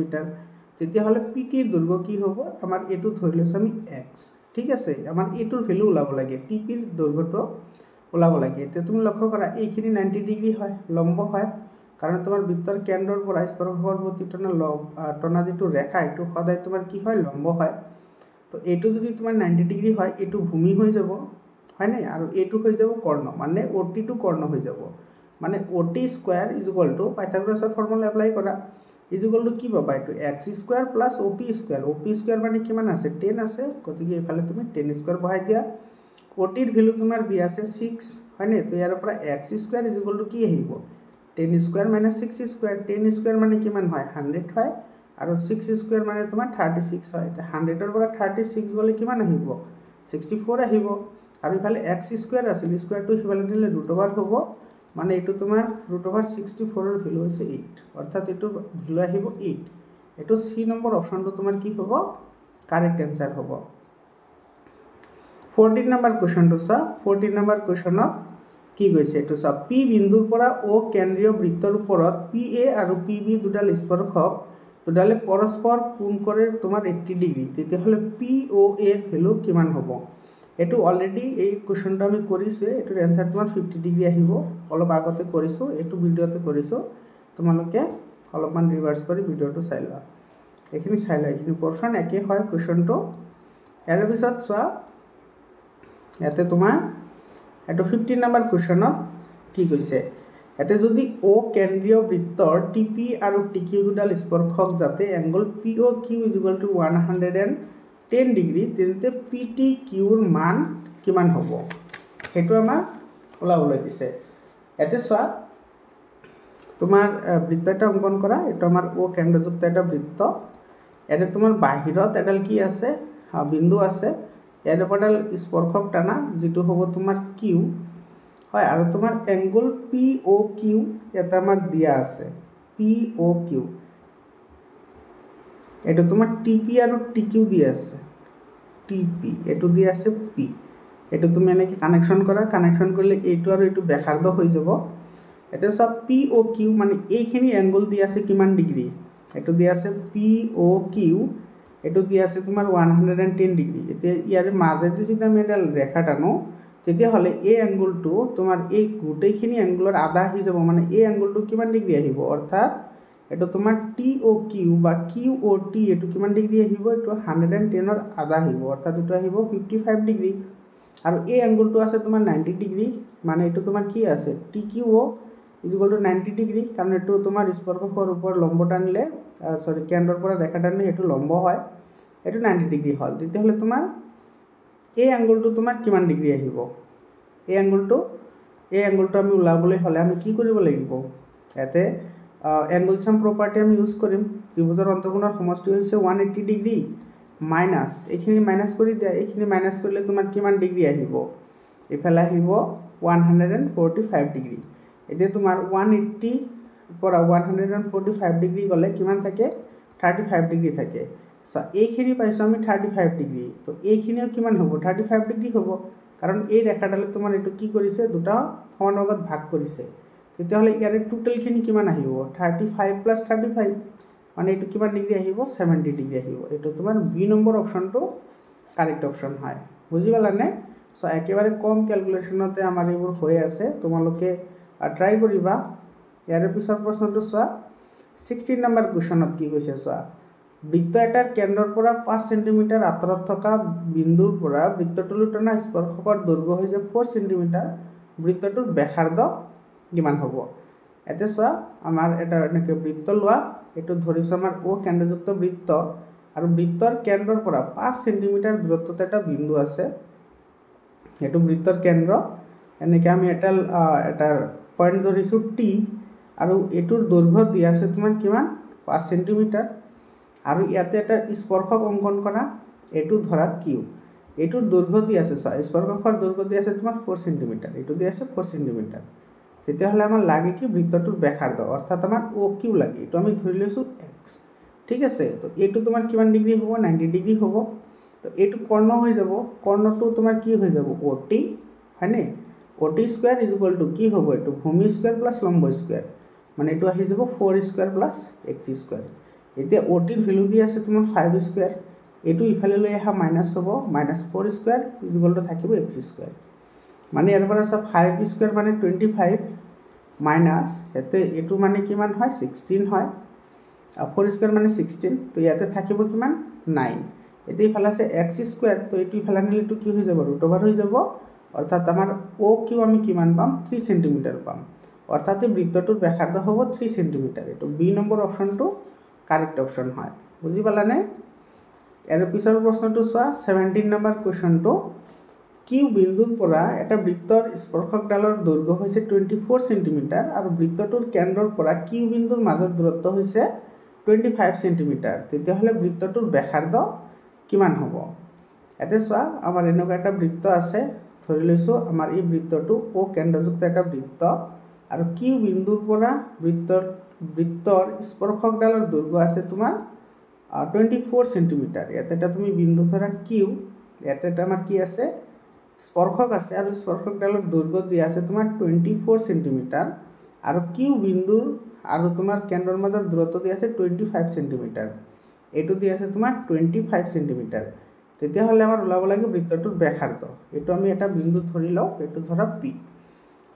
তেতিয়া হলে পিটিৰ দৈৰ্ঘ্য কি হ'ব আমাৰ এটো ধৰি লৈছো আমি x ঠিক আছে আমাৰ এটোৰ ভ্যালু ওলাব লাগে টিপিৰ দৈৰ্ঘ্যটো ওলাব লাগে তে তুমি লক্ষ্য কৰা এইখিনি 90 ডিগ্ৰী হয় লম্ব হয় কাৰণ তোমাৰ বৃত্তৰ কেন্দ্ৰৰ পৰা স্পৰ্শকৰ প্ৰতি টনা যেটো ৰেখা এটো সদায় তোমাৰ কি হয় লম্ব হয় তো এটো যদি তোমাৰ 90 ডিগ্ৰী হয় এটো ভূমি হৈ যাব হয় নাই আৰু এটো হৈ যাব কৰ্ণ মানে ওটি টু কৰ্ণ হৈ যাব মানে OT square is equal to পাইথাগোৰাসৰ ফৰ্মুলা এপ্লাই কৰা ইজ ইকুয়াল টু কি পাবা এইটো x square plus OP square মানে কিমান আছে 10 আছে গতিকে এইফালে তুমি 10 স্কোয়ার বহাই দিয়া OT ৰ ভ্যালু তোমাৰ দিয়া আছে 6 হয়নে তো ইয়াৰ পৰা x square is equal to কি আহিব 10 স্কোয়াৰ - 6 স্কোয়াৰ 10 স্কোয়াৰ মানে কিমান হয় 100 হয় আৰু 6 স্কোয়াৰ মানে তোমাৰ 36 হয় 100 ৰ পৰা 36 গলে কিমান আহিব 64 আহিব আৰু ইফালে x স্কোয়াৰ আছিল স্কোয়াৰটো ইফালে দিলে √ হ'ব মানে এটো তোমাৰ √64 ৰ ভ্যালু হৈছে 8 অৰ্থাৎ এটো ভ্যালু আহিব 8 এটো সি নম্বৰ অপশনটো তোমাৰ কি হ'ব কাৰেক্ট आंसर হ'ব 14 নম্বৰ কোৱেশ্চনটো চা 14 নম্বৰ কোৱেশ্চনত কি গৈছে এটো চা P বিন্দুৰ পৰা O কেন্দ্ৰীয় বৃত্তৰ ওপৰত PA আৰু PB দুডাল স্পৰ্শক দুডালে পৰস্পৰ কোণ কৰে তোমাৰ 80 ডিগ্ৰী তেতিয়াহলে POA ৰ ভ্যালু কিমান হ'ব এটো অলৰেডি এই কোৱেশ্চনটো আমি কৰিছো এটোৰ आंसर তোমাৰ 50 ডিগ্ৰী আহিব অলপ আগতে কৰিছো এটো ভিডিওতে কৰিছো তোমালোকে অলপমান ৰিভাৰ্স কৰি ভিডিওটো চাই লোৱা এখিনি চাই লোৱা এখিনি পোৰশন একে হয় কোৱেশ্চনটো ইয়াৰ পিছত চোৱা ইয়াতে তোমাৰ এটো 15 নম্বৰ কোৱেশ্চনত কি কৈছে এতে যদি O কেন্দ্ৰীয় বৃত্তৰ TP আৰু TQ দুডাল স্পৰ্শক যাতে এংগল POQ = 110 ডিগ্ৰী তেন্তে PTQ ৰ মান কিমান হ'ব হেতু আমাৰ ওলাবলৈ দিছে এতে চোৱা তোমাৰ বৃত্ত এটা অঙ্কন কৰা এটা আমাৰ O কেন্দ্ৰযুক্ত এটা বৃত্ত এতে তোমাৰ বাহিৰত এডাল কি আছে বিন্দু আছে এৰ পডাল স্পৰ্শক টানা যেটো হ'ব তোমাৰ Q হয় আৰু তোমাৰ এংগল POQ এটা আমাৰ দিয়া আছে POQ এটা তোমাৰ TP আৰু TQ দিয়া আছে TP এটো দিয়া আছে P এটো তুমি এনেকে কানেকশন কৰা কানেকশন কৰিলে এইটো আৰু এইটো ব্যাসাৰ্ধ হৈ যাব এটা সব POQ মানে এইখিনি এংগল দিয়া আছে কিমান ডিগ্ৰী এটো দিয়া আছে POQ এটো দিয়া আছে তোমাৰ 110 ডিগ্ৰী এতে ইয়াৰ মাজেদি যদি আমি এটা ৰেখা টানো তেতিয়া হলে এই এংগলটো তোমাৰ এই গোটেইখিনি এংগলৰ আধা হৈ যাব মানে এই এংগলটো কিমান ডিগ্ৰী আহিব অৰ্থাৎ এটো তোমাৰ TOQ বা QOT এটো কিমান ডিগ্ৰী আহিব এটো 110 ৰ আধা আহিব অৰ্থাৎ এটো আহিব 55 ডিগ্ৰী আৰু এই এংগলটো আছে তোমাৰ 90 ডিগ্ৰী মানে এটো তোমাৰ কি আছে TQO = 90 ডিগ্ৰী কাৰণ এটো তোমাৰ স্পৰ্শকৰ ওপৰ লম্ব টানিলে সৰি কেন্দ্ৰৰ পৰা ৰেখা টানিলে এটো লম্ব হয় এটো 90 ডিগ্ৰী হল তেতিয়াহলে তোমাৰ এই এংগলটো তোমাৰ কিমান ডিগ্ৰী আহিব এই এংগলটো আমি উলাবলৈ হলে আমি কি কৰিব লাগিব এতে এংগল সাম প্ৰপাৰ্টি আমি ইউজ কৰিম ত্ৰিভুজৰ অন্তঃকোণৰ সমষ্টি হৈছে 180 ডিগ্ৰী মাইনাস এখিনি মাইনাস কৰি দিয়া এখিনি মাইনাস কৰিলে তোমাৰ কিমান ডিগ্ৰী আহিব এফালে আহিব 145 ডিগ্ৰী এতিয়া তোমাৰ 180 পৰা 145 ডিগ্ৰী গলে কিমান থাকে 35 ডিগ্ৰী থাকে সো এইখিনি পাইছো আমি 35 ডিগ্ৰী তো এইখিনিও কিমান হ'ব 35 ডিগ্ৰী হ'ব কাৰণ এই ৰেখাডালে তোমাৰ এটো কি কৰিছে দুটা সমানভাগত ভাগ কৰিছে তেতিয়াহলে ইয়াৰে টোটাল খিনি কিমান আহিব 35 + 35 মানে এটো কিমান ডিগ্ৰী আহিব 70 ডিগ্ৰী আহিব এটো তোমাৰ বি নম্বৰ অপশনটো কাৰেক্ট অপশন হয় বুজি পালানে সো একেবাৰে কম ক্যালকুলেশনতে আমাৰ এইবোৰ হৈ আছে তোমালোকে ট্ৰাই কৰিবা ইয়াৰ পিছৰ প্ৰশ্নটো চোৱা 16 নম্বৰ কোৱেশ্চনত কি কৈছে চোৱা বৃত্ত এটাৰ কেন্দ্ৰৰ পৰা 5 সেন্টিমিটাৰ আঁতৰত থকা বিন্দুৰ পৰা বৃত্তটোলৈ টনা স্পৰ্শকৰ দৈৰ্ঘ্য হৈছে 4 সেন্টিমিটাৰ বৃত্তটোৰ ব্যাসাৰ্ধ কিমান হ'ব এতে চোৱা আমাৰ এটা এনেকে বৃত্ত লোৱা এটো ধৰিছো আমাৰ O কেন্দ্ৰযুক্ত বৃত্ত আৰু বৃত্তৰ কেন্দ্ৰৰ পৰা 5 সেন্টিমিটাৰ দূৰত্বত এটা বিন্দু আছে এটো বৃত্তৰ কেন্দ্ৰ এনেকে আমি এটাৰ পয়েন্ট ধৰিছো T আৰু এটোৰ দৈৰ্ঘ্য দিয়া আছে তোমাৰ কিমান 5 সেন্টিমিটাৰ আৰু ইয়াতে এটা স্পৰ্শক অঙ্কন কৰা এটো ধৰা Q এটোৰ দৈৰ্ঘ্য দিয়া আছে স্পৰ্শকৰ দৈৰ্ঘ্য দিয়া আছে তোমাৰ 4 সেন্টিমিটাৰ এটো দিয়া আছে 4 সেন্টিমিটাৰ তেতিয়া হলে আমাৰ লাগে কি বৃত্তটোৰ ব্যাসাৰ্ধ অৰ্থাৎ আমাৰ OQ লাগে এটো আমি ধৰি লৈছো x ঠিক আছে তো এটো তোমাৰ কিমান ডিগ্ৰী হ'ব 90 ডিগ্ৰী হ'ব তো এটো কৰ্ণ হৈ যাব কৰ্ণটো তোমাৰ কি হৈ যাব OT হয়নে OT স্কয়ার = কি হ'ব এটো ভূমি স্কয়ার প্লাস লম্ব স্কয়ার মানে এটো আহি যাব 4 স্কয়ার প্লাস x স্কয়ার এতিয়া OT ৰ ভ্যালু দি আছে তোমাৰ 5 স্কয়ার এটো ইফালে লৈ আহা মাইনাস হ'ব -4 স্কয়ার = থাকিব x স্কয়ার মানে ইয়াৰ পৰা সব 5 স্কয়ার মানে 25 মাইনাস এতে এটো মানে কিমান হয় 16 হয় 4 স্কয়ার মানে 16 তো ইয়াতে থাকিব কিমান 9 এতে ইফালে আছে x স্কয়ার তো এটো ইফালে নিলে তো কি হৈ যাব √ওভাৰ হৈ যাব অৰ্থাৎ আমাৰ OQ আমি কিমান পাম 3 সেন্টিমিটাৰ পাম অৰ্থাৎ এই বৃত্তটোৰ ব্যাসাৰ্ধ হ'ব 3 সেন্টিমিটাৰ এটো বি নম্বৰ অপশনটো কাৰেক্ট অপশন হয় বুঝি পালানে এৰ পিছৰ প্ৰশ্নটো চোৱা 17 নম্বৰ কোৱেশ্চনটো কিউ বিন্দুৰ পৰা এটা বৃত্তৰ স্পৰ্শকডালৰ দৈৰ্ঘ্য হৈছে 24 সেন্টিমিটাৰ আৰু বৃত্তটোৰ কেন্দ্ৰৰ পৰা কিউ বিন্দুৰ মাজৰ দূৰত্ব হৈছে 25 সেন্টিমিটাৰ তেতিয়াহলে বৃত্তটোৰ ব্যাসাৰ্ধ কিমান হ'ব এতে চোৱা আমাৰ এনেকুৱা এটা বৃত্ত আছে ধৰি লৈছো আমাৰ এই বৃত্তটো ও কেন্দ্ৰযুক্ত এটা বৃত্ত আৰু কিউ বিন্দুৰ পৰা বৃত্তৰ স্পৰ্শকডালৰ দৈৰ্ঘ্য আছে তোমাৰ 24 সেন্টিমিটাৰ ইয়াতে এটা তুমি বিন্দু ধৰা কিউ ইয়াতে এটা আমাৰ কি আছে স্পৰ্শক আছে আৰু স্পৰ্শকডালৰ দৈৰ্ঘ্য দিয়া আছে তোমাৰ 24 সেন্টিমিটাৰ আৰু কিউ বিন্দুৰ আৰু তোমাৰ কেন্দ্ৰৰ মাজৰ দূৰত্ব দিয়া আছে 25 সেন্টিমিটাৰ এটো দিয়া আছে তোমাৰ 25 সেন্টিমিটাৰ তেতিয়াহলে আমাৰ ওলাব লাগে বৃত্তটোৰ ব্যাসাৰ্ধ এটো আমি এটা বিন্দু ধৰি লও এটো ধৰা পি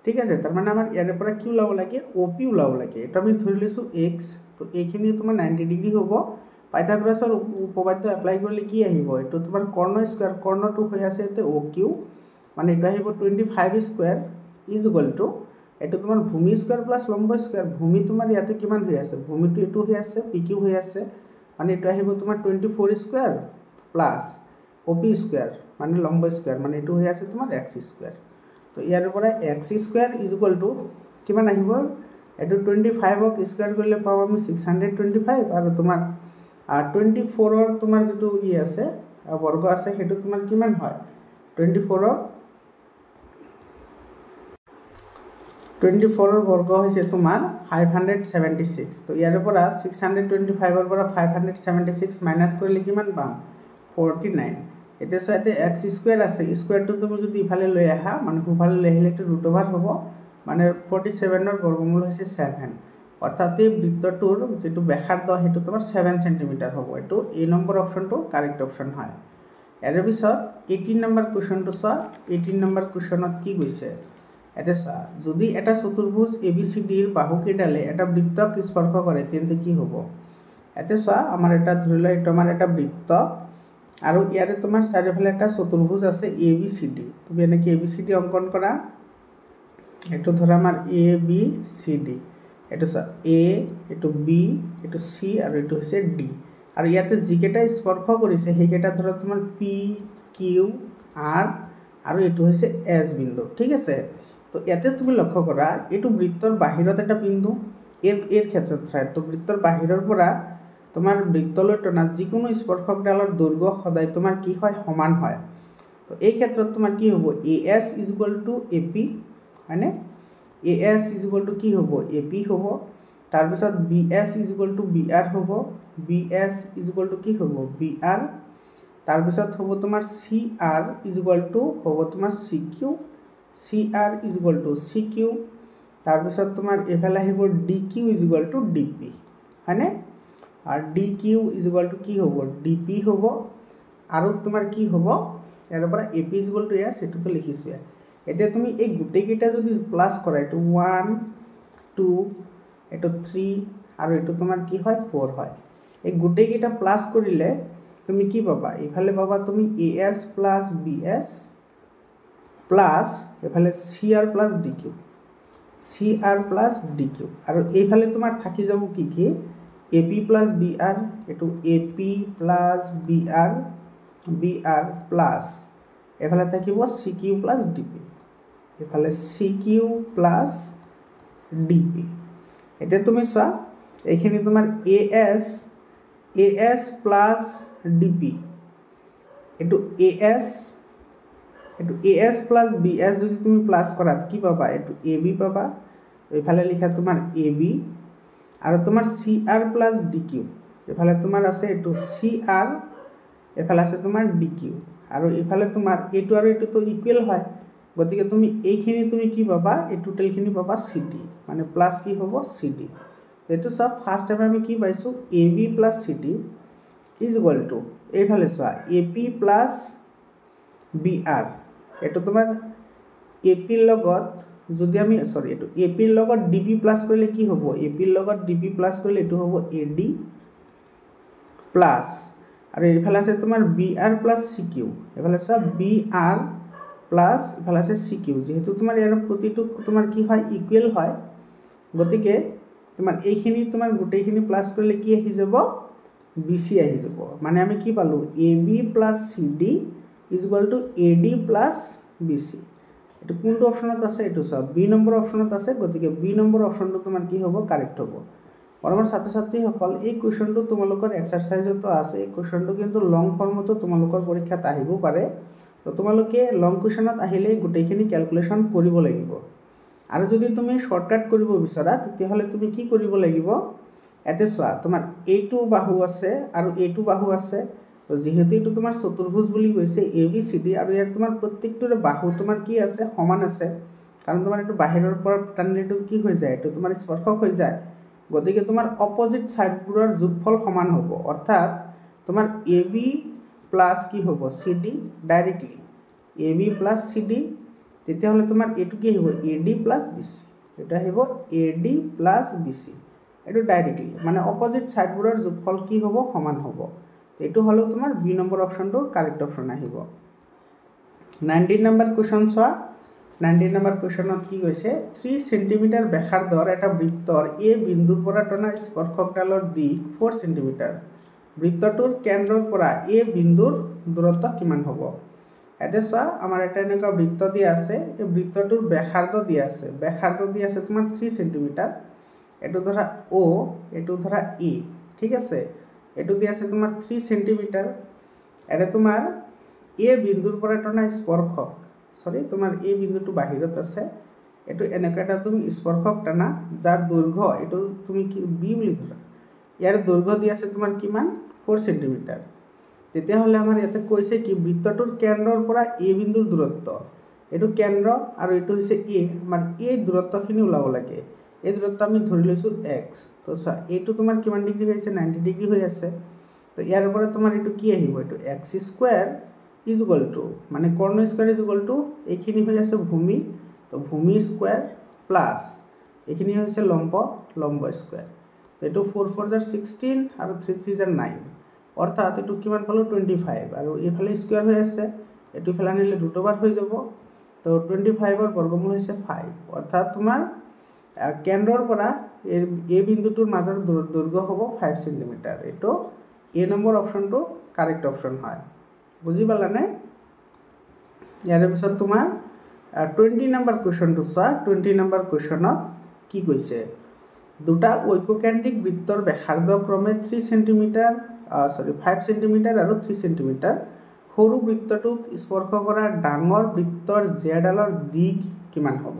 ঠিক আছে তাৰ মানে আমাৰ ইয়াৰ পৰা কি ওলাব লাগে ওপি ওলাব লাগে এটা আমি ধৰি লৈছো x তো এইখিনি তোমাৰ 90 ডিগ্ৰী হ'ব পাইথাগোৰাছৰ উপপাদ্য এপ্লাই কৰিলে কি আহিব এটো তোমাৰ কৰ্ণ স্কয়াৰ কৰ্ণটো হৈ আছে এতে OQ মানে এটা আহিব 25 স্কয়াৰ ইজ ইকুয়াল টু এটো তোমাৰ ভূমি স্কয়াৰ প্লাস লম্ব স্কয়াৰ ভূমি তোমাৰ ইয়াতে কিমান হৈ আছে ভূমিটো এটো হৈ আছে PQ হৈ আছে মানে এটা আহিব তোমাৰ 24 স্কয়াৰ প্লাস OP স্কয়াৰ মানে লম্ব স্কয়াৰ মানে এটো হৈ আছে তোমাৰ x স্কয়াৰ তো ইয়াৰ পৰা x square is equal two কিমান আহিব এটো 25 ক স্কয়াৰ কৰিলে পাব আমি 625 আৰু তোমাৰ 24 ৰ তোমাৰ যেটো ই আছে বৰ্গ আছে হেতু তোমাৰ কিমান হয় 24 ৰ বৰ্গ হৈছে তোমাৰ 576 তো ইয়াৰ পৰা 625 ৰ পৰা 576 মাইনাস কৰিলে কিমান পাম 49 এতে সাথে x স্কয়াৰ আছে স্কয়াৰটো তুমি যদি ইফালে লৈ আহা মানে সোফালে লৈ আহিলে এটো ৰুট ওভাৰ হ'ব মানে 47 ৰ বৰ্গমূল হৈছে 7 অৰ্থাৎ এই বৃত্তটোৰ যেটো ব্যাসাৰ্ধ হেতু তোমাৰ 7 সেন্টিমিটাৰ হ'ব এটো এ নম্বৰ অপশনটো কাৰেক্ট অপশন হয় এৰ পিছত 18 নম্বৰ কোৱেশ্চনটো চোৱা 18 নম্বৰ কোৱেশ্চনত কি কৈছে এতে চোৱা যদি এটা চতুৰ্ভুজ ABCD ৰ বাহুকেইডালে এটা বৃত্তক স্পৰ্শ কৰে তেন্তে কি হ'ব এতে চোৱা আমাৰ এটা ধৰি লয় এটা আমাৰ এটা বৃত্ত আৰু ইয়াৰে তোমাৰ চাৰিফালে এটা চতুৰ্ভুজ আছে ABCD তুমি এনেকে ABCD অঙ্কন কৰা এটো ধৰা আমাৰ ABCD এটো A এটো B এটো C আৰু এটো হৈছে D আৰু ইয়াতে যিকেটা স্পৰ্শ কৰিছে হেকেটা ধৰা তোমাৰ P Q R আৰু এটো হৈছে S বিন্দু ঠিক আছে তো ইয়াতে তুমি লক্ষ্য কৰা এটো বৃত্তৰ বাহিৰত এটা বিন্দু এৰ ক্ষেত্ৰত তো বৃত্তৰ বাহিৰৰ পৰা তোমাৰ বৃত্তলৈ টনা যিকোনো স্পৰ্শকডালৰ দৈৰ্ঘ্য সদায় তোমাৰ কি হয় সমান হয় তো এই ক্ষেত্ৰত তোমাৰ কি হ'ব AS AP মানে AS কি হ'ব AP হ'ব তাৰ পিছত BS BR হ'ব BS কি হ'ব BR তাৰ পিছত হ'ব তোমাৰ CR হ'ব তোমাৰ CQ CR CQ তাৰ পিছত তোমাৰ এফালে আহিব DQ DP হয়নে আৰ DQ কি হ'ব DP হ'ব আৰু তোমাৰ কি হ'ব ইয়াৰ পৰা AP AS এটো তো লিখিছো এতিয়া তুমি এই গুটেই কেইটা যদি প্লাস কৰা এটো 1 2 এটো 3 আৰু এটো তোমাৰ কি হয় 4 হয় এই গুটেই কেইটা প্লাস কৰিলে তুমি কি পাবা ইফালে পাবা তুমি AS BS প্লাস এফালে CR DQ CR DQ আৰু এইফালে তোমাৰ থাকি যাব কি কি AP BR এটো AP BR BR প্লাস এফালে থাকিব CQ DP এফালে CQ DP এটা তুমি চোৱা এইখিনি তোমাৰ AS DP এটো AS BS যদি তুমি প্লাস কৰা কি পাবা এটো AB পাবা এফালে লিখা তোমাৰ AB আৰু তোমাৰ CR DQ এফালে তোমাৰ আছে এটো CR এফালে আছে তোমাৰ DQ আৰু এফালে তোমাৰ এটো আৰু এটো তো ইকুয়াল হয় গতিকে তুমি এইখিনি তুমি কি পাবা এই টোটালখিনি পাবা CD মানে প্লাস কি হ'ব CD এটো সব ফার্স্ট টাইম আমি কি পাইছো AB CD is equal two এইফালে চোৱা AP BR এটো তোমাৰ AP লগত যদি আমি সৰি এটো AP লগত DB প্লাস কৰিলে কি হ'ব AP লগত DB প্লাস কৰিলে এটো হ'ব AD প্লাস আৰু এইফালে আছে তোমাৰ BR CQ এফালে আছে BR প্লাস এফালে আছে CQ যেহেতু তোমাৰ ইয়াৰ প্ৰতিটো তোমাৰ কি হয় ইকুয়াল হয় গতিকে তোমাৰ এইখিনি তোমাৰ গোটেইখিনি প্লাছ কৰিলে কি আহি যাব BC আহি যাব মানে আমি কি পালো AB plus CD is equal to AD plus BC এটো কোনটো অপচনত আছে এটো সব বি নম্বৰ অপচনত আছে গতিকে বি নম্বৰ অপচনটো তোমাৰ কি হ'ব কাৰেক্ট হ'ব বৰ্তমান ছাত্ৰ ছাত্ৰী সকল এই কোৱেশ্চনটো তোমালোকৰ এক্সাৰসাইজতো আছে এই কোৱেশ্চনটো কিন্তু লং ফৰ্মতো তোমালোকৰ পৰীক্ষাত আহিব পাৰে তো তোমালোকে লং কোৱেশ্চনত আহিলে গোটেইখিনি ক্যালকুলেশন কৰিব লাগিব আৰু যদি তুমি শৰ্টকাট কৰিব বিচৰা তেতিয়াহলে তুমি কি কৰিব লাগিব এতে চোৱা তোমাৰ এইটো বাহু আছে আৰু এইটো বাহু আছে তো যেহেতু এটো তোমাৰ চতুৰ্ভুজ বুলি কৈছে ABCD আৰু ইয়াৰ তোমাৰ প্ৰত্যেকটোৰ বাহু তোমাৰ কি আছে সমান আছে কাৰণ তোমাৰ এটো বাহিৰৰ পৰা টানলেটো কি হৈ যায় এটো তোমাৰ স্পৰ্শক হৈ যায় গতিকে তোমাৰ অপোজিট সাইডবোৰৰ যোগফল সমান হ'ব অৰ্থাৎ তোমাৰ AB প্লাস কি হ'ব CD directly AB plus CD তেতিয়াহলে তোমাৰ এটো কি হ'ব AD প্লাস BC এটা হ'ব AD প্লাস BC এটো ডাইৰেক্টলি মানে অপোজিট সাইডবোৰৰ যোগফল কি হ'ব সমান হ'ব এটো হলো তোমাৰ বি নম্বৰ অপচনটো কাৰেক্ট অপচন আহিব 19 নম্বৰ কোৱেশ্চন চোৱা 19 নম্বৰ কোৱেশ্চনত কি কৈছে 3 সেন্টিমিটাৰ ব্যাসাৰ্ধৰ এটা বৃত্তৰ A বিন্দুৰ পৰা টনা স্পৰ্শকডালৰ দিক 4 সেন্টিমিটাৰ বৃত্তটোৰ কেন্দ্ৰৰ পৰা A বিন্দুৰ দূৰত্ব কিমান হ'ব এতে চোৱা আমাৰ এটা এনেকা বৃত্ত দিয়া আছে এই বৃত্তটোৰ ব্যাসাৰ্ধ দিয়া আছে তোমাৰ 3 সেন্টিমিটাৰ এটো ধৰা O এটো ধৰা E ঠিক আছে এটো দিয়া আছে তোমাৰ 3 সেন্টিমিটাৰ এটা তোমাৰ A বিন্দুৰ পৰা টনা স্পৰ্শক সৰি তোমাৰ এই বিন্দুটো বাহিৰত আছে এটো এনেকাটা তুমি স্পৰ্শক টানা যাৰ দৈৰ্ঘ্য এটো তুমি কি বি বুলি ধৰা ইয়াৰ দৈৰ্ঘ্য দি আছে তোমাৰ কিমান 4 সেন্টিমিটাৰ তেতিয়া হলে আমাৰ ইয়াতে কৈছে কি বৃত্তটোৰ কেন্দ্ৰৰ পৰা A বিন্দুৰ দূৰত্ব এটো কেন্দ্ৰ আৰু এটো হৈছে A মানে এই দূৰত্বখিনি ওলাব লাগে এই দূৰত্ব আমি ধৰি লৈছো x তো এটো তোমাৰ কিমান ডিগ্ৰী হৈছে 90 ডিগ্ৰী হৈ আছে তো ইয়াৰ পৰা তোমাৰ এটো কি আহিব এটো x square is equal to মানে কৰ্ণ স্কয়াৰ is equal to এইখিনি হৈ আছে ভূমি তো ভূমি স্কয়াৰ প্লাস এইখিনি হৈছে লম্ব স্কয়াৰ তো এটো 4 4 * 16 আৰু 3 3 * 9 অৰ্থাৎ এটো কিমান পালো 25 আৰু এইফালে স্কয়াৰ হৈ আছে এটো ফেলা নিলে √ হৈ যাব তো 25 ৰ বৰ্গমূল হৈছে 5 অৰ্থাৎ তোমাৰ কেন্দ্ৰৰ পৰা এই বিন্দুটোৰ মাজৰ দৈৰ্ঘ্য হ'ব 5 সেন্টিমিটাৰ এটো এ নম্বৰ অপচনটো কাৰেক্ট অপচন হয় বুজি পালানে ইয়াৰ পিছত তোমাৰ 20 নম্বৰ কোৱেশ্চনটো চোৱা 20 নম্বৰ কোৱেশ্চনত কি কৈছে দুটা ঐককেন্দ্ৰিক বৃত্তৰ ব্যাসাৰ্ধ ক্ৰমে 3 সেন্টিমিটাৰ 5 সেন্টিমিটাৰ আৰু 3 সেন্টিমিটাৰ সৰু বৃত্তটোক স্পৰ্শ কৰা ডাঙৰ বৃত্তৰ জেডালৰ দিক কিমান হ'ব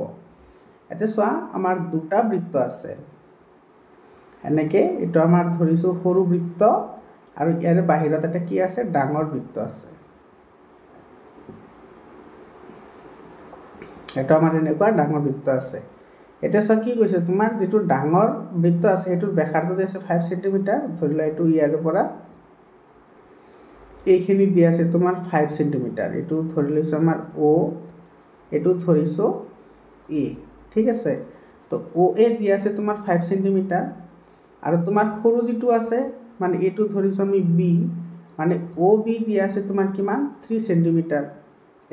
এতে চোৱা আমাৰ দুটা বৃত্ত আছে এনেকে এটো আমাৰ ধৰিছো সৰু বৃত্ত আৰু ইয়াৰ বাহিৰত এটা কি আছে ডাঙৰ বৃত্ত আছে এটা আমাৰ এনেকুৱা ডাঙৰ বৃত্ত আছে এটা সব কি কৈছে তোমাৰ যেটো ডাঙৰ বৃত্ত আছে এটোৰ ব্যাসাৰ্ধ আছে 5 সেন্টিমিটাৰ ধৰিলা এটো ইয়াৰ পৰা এইখিনি দি আছে তোমাৰ 5 সেন্টিমিটাৰ এটো ধৰি লৈছো আমাৰ O এটো ধৰিছো E ঠিক আছে তো OA দি আছে তোমাৰ 5 সেন্টিমিটাৰ আৰু তোমাৰ সৰু যেটো আছে মানে এটো ধৰিছো আমি B মানে OB দি আছে তোমাৰ কিমান 3 সেন্টিমিটাৰ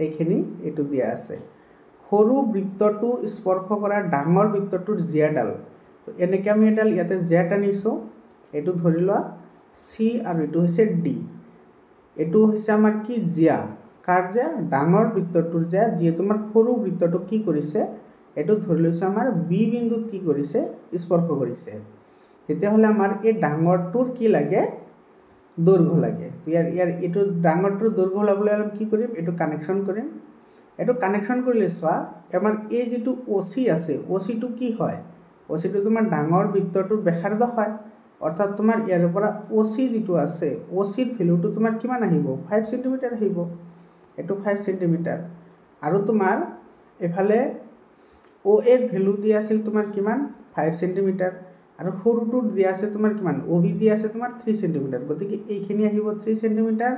এইখিনি এটো দিয়া আছে সৰু বৃত্তটো স্পৰ্শ কৰা ডাঙৰ বৃত্তটোৰ জিয়াডাল তো এনেকৈ আমি এডাল ইয়াতে জেড আনিছো এটো ধৰি লোৱা সি আৰু এটো হৈছে ডি এটো হৈছে আমাৰ কি জিয়া কাৰ যে ডাঙৰ বৃত্তটোৰ জিয়া যি তোমাৰ সৰু বৃত্তটো কি কৰিছে এটো ধৰি লৈছো আমাৰ বি বিন্দুত কি কৰিছে স্পৰ্শ কৰিছে তেতিয়া হলে আমাৰ এই ডাঙৰটোৰ কি লাগে দৈৰ্ঘ্য লাগে তো ইয়াৰ এটো ডাঙৰটোৰ দৈৰ্ঘ্য লবলৈ আমি কি কৰিম এটো কানেকশন কৰিম এটো কানেকশন কৰিলে চোৱা আমাৰ এই যেটো OC আছে OC টো কি হয় OC টো তোমাৰ ডাঙৰ বৃত্তটোৰ ব্যাসাৰ্ধ হয় অৰ্থাৎ তোমাৰ ইয়াৰ পৰা OC যেটো আছে OC ৰ ভ্যালুটো তোমাৰ কিমান আহিব 5 সেন্টিমিটাৰ আহিব এটো 5 সেন্টিমিটাৰ আৰু তোমাৰ এফালে OA ৰ ভ্যালু দি আছিল তোমাৰ কিমান 5 সেন্টিমিটাৰ আৰু সৰুটো দিয়া আছে তোমাৰ কিমান OB দি আছে তোমাৰ 3 সেন্টিমিটাৰ গতিকে এইখিনি আহিব 3 সেন্টিমিটাৰ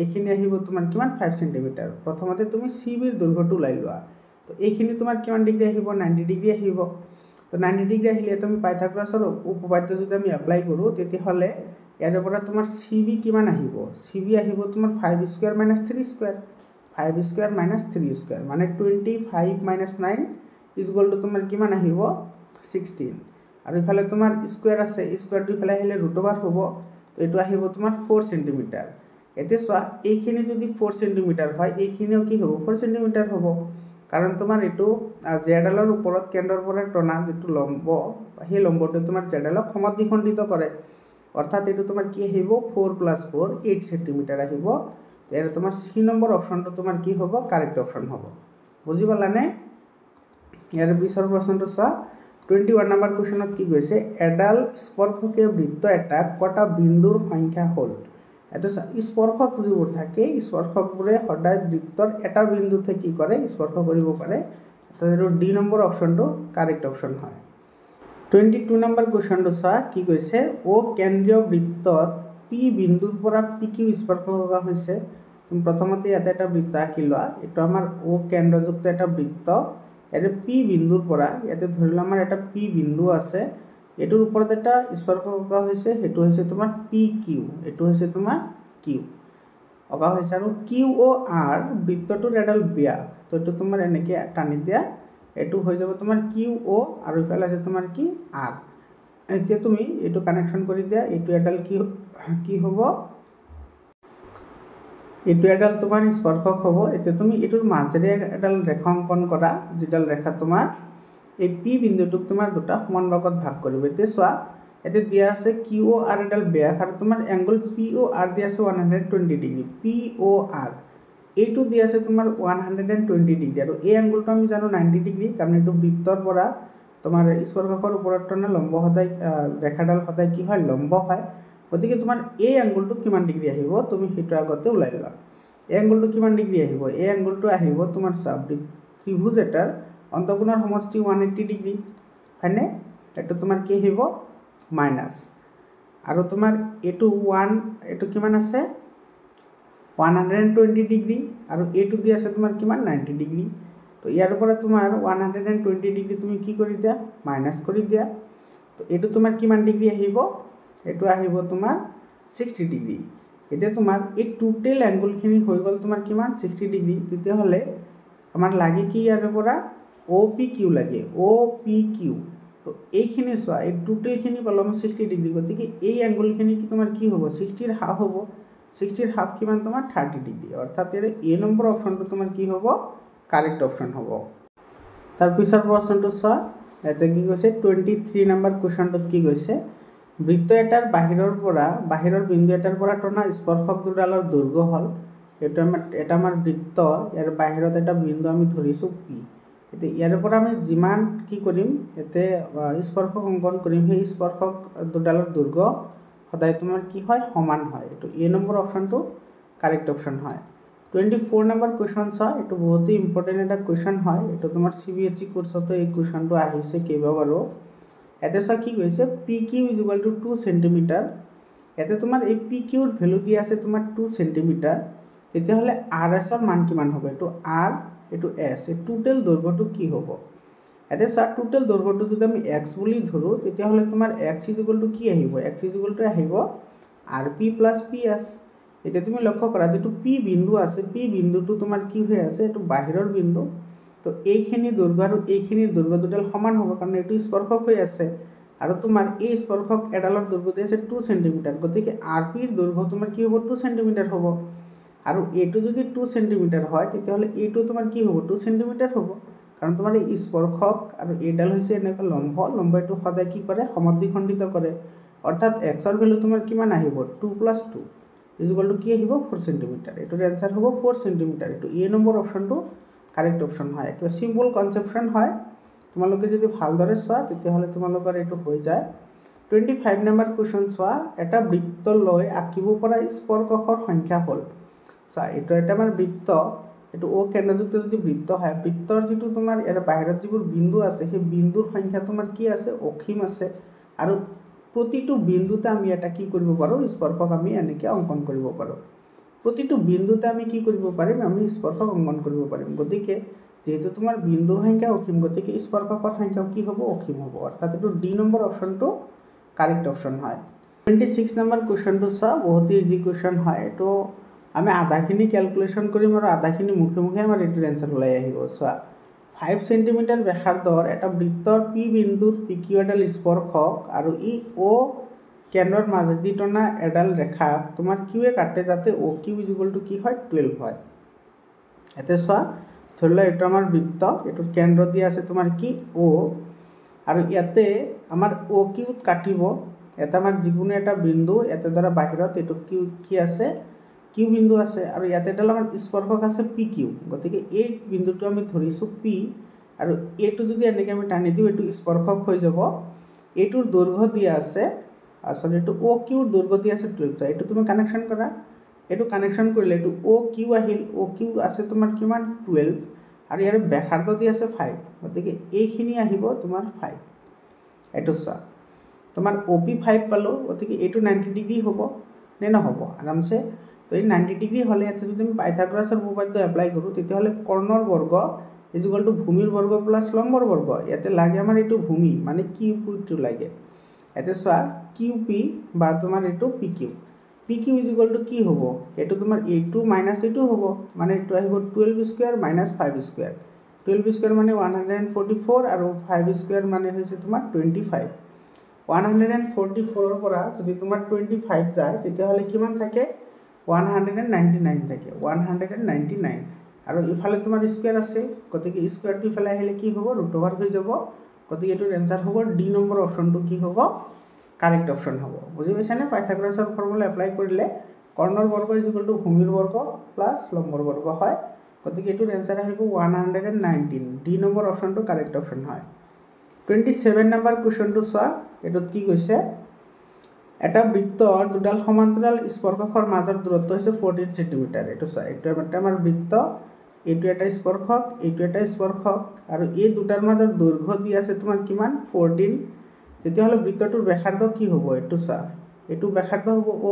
এইখিনি আহিব তোমাৰ কিমান 5 সেন্টিমিটাৰ প্ৰথমতে তুমি CB ৰ দৈৰ্ঘ্যটো লাই লোৱা তো এইখিনি তোমাৰ কিমান ডিগ্ৰী আহিব 90 ডিগ্ৰী আহিব তো 90 ডিগ্ৰী আহিলে তুমি পাইথাগোৰাছৰ উপপাদ্য যদি আমি এপ্লাই কৰো তেতিয়া হলে ইয়াৰ পৰা তোমাৰ CB কিমান আহিব CB আহিব তোমাৰ 5 স্কয়াৰ - 3 স্কয়াৰ 5 স্কয়াৰ - 3 স্কয়াৰ মানে 25 - 9 ইজ ইকুৱেল টু তোমাৰ কিমান আহিব 16 আৰু ইফালে তোমাৰ স্কয়াৰ আছে স্কয়াৰটো ইফালে আহিলে √ওভাৰ হ'ব তো এটো আহিব তোমাৰ 4 সেন্টিমিটাৰ এতে চোৱা এইখিনি যদি 4 সেন্টিমিটাৰ হয় এইখিনিও কি হ'ব 4 সেন্টিমিটাৰ হ'ব কাৰণ তোমাৰ এটো জেডালৰ ওপৰত কেন্দ্ৰৰ পৰা টনা যেটো লম্ব সেই লম্বটো তোমাৰ জেডালক সমদ্বিখণ্ডিত কৰে অৰ্থাৎ এটো তোমাৰ কি আহিব 4 + 4 8 সেন্টিমিটাৰ আহিব এৰ তোমাৰ সি নম্বৰ অপশনটো তোমাৰ কি হবে কাৰেক্ট অপশন হবে বুঝি পালানে এৰ পিছৰ প্ৰশ্নটো চোৱা 21 নম্বৰ কোৱেশ্চনত কি কৈছে এডাল স্পৰ্শকে বৃত্ত এটা কটা বিন্দুৰ সংখ্যা হল এটো স্পৰ্শক যিবোৰ থাকে স্পৰ্শকবোৰে সদায় বৃত্তৰ এটা বিন্দুতে কি কৰে স্পৰ্শ কৰিব পাৰে তো ডি নম্বৰ অপশনটো কাৰেক্ট অপশন হয় 22 নম্বৰ কোৱেশ্চনটো চোৱা কি কৈছে ও কেন্দ্ৰীয় বৃত্তৰ পি বিন্দুৰ পৰা পি কিউ স্পৰ্শ কৰা হৈছে তুমি প্ৰথমতে ইয়াতে এটা বৃত্ত আঁকি লোৱা এটো আমাৰ ও কেন্দ্ৰযুক্ত এটা বৃত্ত এৰ পি বিন্দুৰ পৰা ইয়াতে ধৰিলা আমাৰ এটা পি বিন্দু আছে এটোৰ ওপৰত এটা স্পৰ্শ কৰা হৈছে হেতু হৈছে তোমাৰ পি কিউ এটো হৈছে তোমাৰ কিউ অকা হৈছে আৰু কিউ ও আৰ বৃত্তটোৰ এডাল ব্যাস তো এটো তোমাৰ এনেকে টানি দিয়া এটো হৈ যাব তোমাৰ কিউ ও আৰু ইফালে আছে তোমাৰ কি আৰ এতিয়া তুমি এটো কানেকশন কৰি দিয়া এটো এডাল কি হ'ব এটো এডাল তোমাৰ স্পৰ্শক হ'ব এতিয়া তুমি এটোৰ মাজেৰে এডাল ৰেখা অংকন কৰা যেডাল ৰেখা তোমাৰ এই পি বিন্দুটোক তোমাৰ দুটা সমান ভাগত ভাগ কৰিব এতিয়া চোৱা এতে দিয়া আছে কিউ ও আৰ এডাল ব্যাস আৰু তোমাৰ এংগল পি ও আৰ দিয়া আছে 120 ডিগ্ৰী পি ও আৰ এইটো দিয়া আছে তোমাৰ 120 ডিগ্ৰী আৰু এই এংগলটো আমি জানো 90 ডিগ্ৰী কাৰণ এটো বৃত্তৰ পৰা তোমাৰ স্পৰ্শকৰ ওপৰত টনা লম্ব সদায় ৰেখাডাল সদায় কি হয় লম্ব হয় গতিকে তোমাৰ এই এংগলটো কিমান ডিগ্ৰী আহিব তুমি হেতু আগতে উলাই লোৱা এই এংগলটো কিমান ডিগ্ৰী আহিব এই এংগলটো আহিব তোমাৰ ত্ৰিভুজ এটাৰ অন্তঃকোণৰ সমষ্টি 180 ডিগ্ৰী হয়নে এটো তোমাৰ কি আহিব মাইনাস আৰু তোমাৰ এটো 1 এটো কিমান আছে 120 ডিগ্ৰী আৰু এটো দি আছে তোমাৰ কিমান 90 ডিগ্ৰী তো ইয়াৰ পৰা তোমাৰ 120 ডিগ্ৰী তুমি কি কৰি দিয়া মাইনাস কৰি দিয়া তো এটো তোমাৰ কিমান ডিগ্ৰী আহিব এটো আহিব তোমাৰ 60 ডিগ্ৰী এতিয়া তোমাৰ এই টোটাল এংগল খিনি হৈ গল তোমাৰ কিমান 60 ডিগ্ৰী তেতিয়া হলে আমাৰ লাগে কি ইয়াৰ পৰা OPQ লাগে OPQ তো এইখিনি চোৱা এই টোটাল খিনি পালাম 60 ডিগ্ৰী গতিকে এই এংগল খিনি কি তোমাৰ কি হ'ব 60 এৰ হাফ হ'ব 60 এৰ হাফ কিমান তোমাৰ 30 ডিগ্ৰী অৰ্থাৎ এৰ এ নম্বৰ অপশনটো তোমাৰ কি হ'ব কাৰেক্ট অপশন হ'ব তাৰ পিছৰ প্ৰশ্নটো চোৱা এতে কি কৈছে 23 নম্বৰ কোৱেশ্চনটোত কি কৈছে বৃত্ত এটাৰ বাহিৰৰ বিন্দু এটাৰ পৰা টনা স্পৰ্শক দুডালৰ দৈৰ্ঘ্য হল এটা আমাৰ বৃত্ত ইয়াৰ বাহিৰত এটা বিন্দু আমি ধৰিছো পি এতে ইয়াৰ পৰা আমি যিমান কি কৰিম এতে স্পৰ্শক অংকন কৰিম সেই স্পৰ্শক দুডালৰ দৈৰ্ঘ্য সদায় তোমাৰ কি হয় সমান হয় এটো এ নম্বৰ অপশনটো কাৰেক্ট অপশন হয় 24 নম্বৰ কোৱেশ্চন চা এটো বহুত ইম্পৰ্টেন্ট এটা কোৱেশ্চন হয় এটো তোমাৰ সিবিএসই কোৰ্সতে এই কোৱেশ্চনটো আহিছে কেইবাবাৰো এতে চা কি কৈছে PQ = 2 সেন্টিমিটাৰ এতে তোমাৰ এই PQ ৰ ভ্যালু দি আছে তোমাৰ 2 সেন্টিমিটাৰ তেতিয়া হলে RS ৰ মান কিমান হবে এটো R এটো S এই টোটাল দৈৰ্ঘ্যটো কি হ'ব এতে চা টোটাল দৈৰ্ঘ্যটো যদি আমি x বুলি ধৰো তেতিয়া হলে তোমাৰ x = কি আহিব x = আহিব RP + PS এতিয়া তুমি লক্ষ্য কৰা যেটো P বিন্দু আছে P বিন্দুটো তোমাৰ কি হৈ আছে এটো বাহিৰৰ বিন্দু তো এইখিনি দৈৰ্ঘ্য আৰু এইখিনি দৈৰ্ঘ্য দুডাল সমান হ'ব কাৰণ এটো স্পৰ্শক হৈ আছে আৰু তোমাৰ এই স্পৰ্শক এডালৰ দৈৰ্ঘ্য আছে 2 সেন্টিমিটাৰ গতিকে RP ৰ দৈৰ্ঘ্য তোমাৰ কি হ'ব 2 সেন্টিমিটাৰ হ'ব আৰু এটো যদি 2 সেন্টিমিটাৰ হয় তেতিয়া হলে এটো তোমাৰ কি হ'ব 2 সেন্টিমিটাৰ হ'ব কাৰণ তোমাৰ এই স্পৰ্শক আৰু এডাল হৈছে এনেকা লম্ব এটো সদায় কি কৰে সমদ্বিখণ্ডিত কৰে অৰ্থাৎ x ৰ ভ্যালু তোমাৰ কিমান আহিব 2 + 2 = কি আহিব 4 সেন্টিমিটাৰ এটোৰ आंसर হ'ব 4 সেন্টিমিটাৰ এটো এ নম্বৰ অপশনটো কাৰেক্ট অপশন হয় এটা সিম্পল কনসেপশন হয় তোমালোকে যদি ভালদৰে চোৱা তেতিয়া হলে তোমালোকৰ এটো হৈ যায় 25 নম্বৰ কোৱেশ্চন চোৱা এটা বৃত্ত লৈ আঁকিব পৰা স্পৰ্শকৰ সংখ্যা হল চোৱা এটো এটা আমাৰ বৃত্ত এটো ও কেন্দ্ৰযুক্ত যদি বৃত্ত হয় বৃত্তৰ যেটো তোমাৰ এৰ বাহিৰত যিবোৰ বিন্দু আছে সেই বিন্দুৰ সংখ্যা তোমাৰ কি আছে অসীম আছে আৰু প্ৰতিটো বিন্দুতে আমি এটা কি কৰিব পাৰো স্পৰ্শক আমি এনেকে অঙ্কন কৰিব পাৰো প্ৰতিটো বিন্দুতে আমি কি কৰিব পাৰিম আমি স্পৰ্শক অঙ্কন কৰিব পাৰিম গতিকে যেহেতু তোমাৰ বিন্দুৰ সংখ্যা অসীম গতিকে স্পৰ্শকৰ সংখ্যা কি হ'ব অসীম হ'ব অৰ্থাৎ এটো ডি নম্বৰ অপশনটো কাৰেক্ট অপশন হয় 26 নম্বৰ কোৱেশ্চনটো চা বহুত ইজি কোৱেশ্চন হয় এটো আমি আধাখিনি ক্যালকুলেশন কৰিম আৰু আধাখিনি মুখে মুখে আমাৰ এটো आंसर ওলাই আহিব চোৱা 5 সেন্টিমিটাৰ ব্যাসাৰ্ধৰ এটা বৃত্তৰ পি বিন্দুত PQ এডাল স্পৰ্শক আৰু ই O কেন্দ্ৰৰ মাজেদি টনা এডাল ৰেখা তোমাৰ কিউৱে কাটে যাতে OQ কি হয় 12 হয়। এতে চোৱা ধৰি লোৱা এইটো আমাৰ বৃত্ত, এইটোৰ কেন্দ্ৰ দিয়া আছে তোমাৰ কি O, আৰু ইয়াতে আমাৰ OQ কাটিব এটা আমাৰ যিকোনো এটা বিন্দু, ইয়াতে ধৰা বাহিৰত এইটো কি আছে কিউ বিন্দু আছে, আৰু ইয়াতে এডাল আমাৰ স্পৰ্শক আছে PQ। গতিকে এই বিন্দুটো আমি ধৰিছোঁ P, আৰু এইটো যদি এনেকৈ আমি টানি দিওঁ এইটো স্পৰ্শক হৈ যাব। এইটোৰ দৈৰ্ঘ্য দিয়া আছে আচলতে এইটো OQ দৈৰ্ঘ্য দিয়া আছে 12। এইটো তুমি কানেকশ্যন কৰা, এইটো কানেকশ্যন কৰিলে এইটো OQ আহিল, OQ আছে তোমাৰ কিমান 12, আৰু ইয়াৰ ব্যাসাৰ্ধ দিয়া আছে 5। গতিকে এইখিনি আহিব তোমাৰ 5। এইটো চোৱা তোমাৰ OP 5 পালোঁ, গতিকে এইটো 90 ডিগ্ৰী হ'ব নে নহ'ব আৰামছে। তো এই 90 ডিগ্ৰী হ'লে ইয়াতে যদি আমি পাইথাগোৰাছৰ উপপাদ্য এপ্লাই কৰোঁ তেতিয়াহ'লে কৰ্ণৰ বৰ্গ ইজুগল টু ভূমিৰ বৰ্গ প্লাছ লম্বৰ বৰ্গ। ইয়াতে লাগে আমাৰ এইটো ভূমি মানে কিউপিটো লাগে। ইয়াতে চোৱা QP বা তোমাৰ এইটো PQ। PQ ইজুগল টু কি হ'ব, এইটো তোমাৰ এইটো মাইনাছ এইটো হ'ব, মানে এইটো আহিব 12 স্কুৱেৰ মাইনাছ 5 স্কুৱেৰ। 12 স্কুৱেৰ মানে 144 আৰু 5 স্কুৱেৰ মানে হৈছে তোমাৰ 25। 144ৰ পৰা যদি তোমাৰ 25 যায় তেতিয়াহ'লে কিমান থাকে 199 থাকে, 199। আৰু ইফালে তোমাৰ স্কুৱেৰ আছে, গতিকে স্কুৱেৰটো ইফালে আহিলে কি হ'ব √ওভাৰ হৈ যাব। গতিকে এইটোৰ এনচাৰ হ'ব ডি নম্বৰ অপশ্যনটো কি হ'ব কাৰেক্ট অপশ্যন হ'ব। বুজি পাইছানে? পাইথাগোৰাছৰ ফৰ্মুলা এপ্লাই কৰিলে কৰ্ণৰ বৰ্গ ইজুগল টু ভূমিৰ বৰ্গ প্লাছ লম্বৰ বৰ্গ হয়। গতিকে এইটোৰ এনচাৰ আহিব 119। ডি নম্বৰ অপশ্যনটো কাৰেক্ট অপশ্যন হয়। 27 নম্বৰ কুৱেশ্যনটো চোৱা, এইটোত কি কৈছে এটা বৃত্তৰ দুডাল সমান্তৰাল স্পৰ্শকৰ মাজৰ দূৰত্ব হৈছে 14 সেন্টিমিটাৰ। এইটো চোৱা এইটো এটা আমাৰ বৃত্ত, এইটো এটা স্পৰ্শক, এইটো এটা স্পৰ্শক, আৰু এই দুটাৰ মাজৰ দৈৰ্ঘ্য দি আছে তোমাৰ কিমান 14। তেতিয়াহ'লে বৃত্তটোৰ ব্যাসাৰ্ধ কি হ'ব, এইটো চোৱা এইটো ব্যাসাৰ্ধ হ'ব O।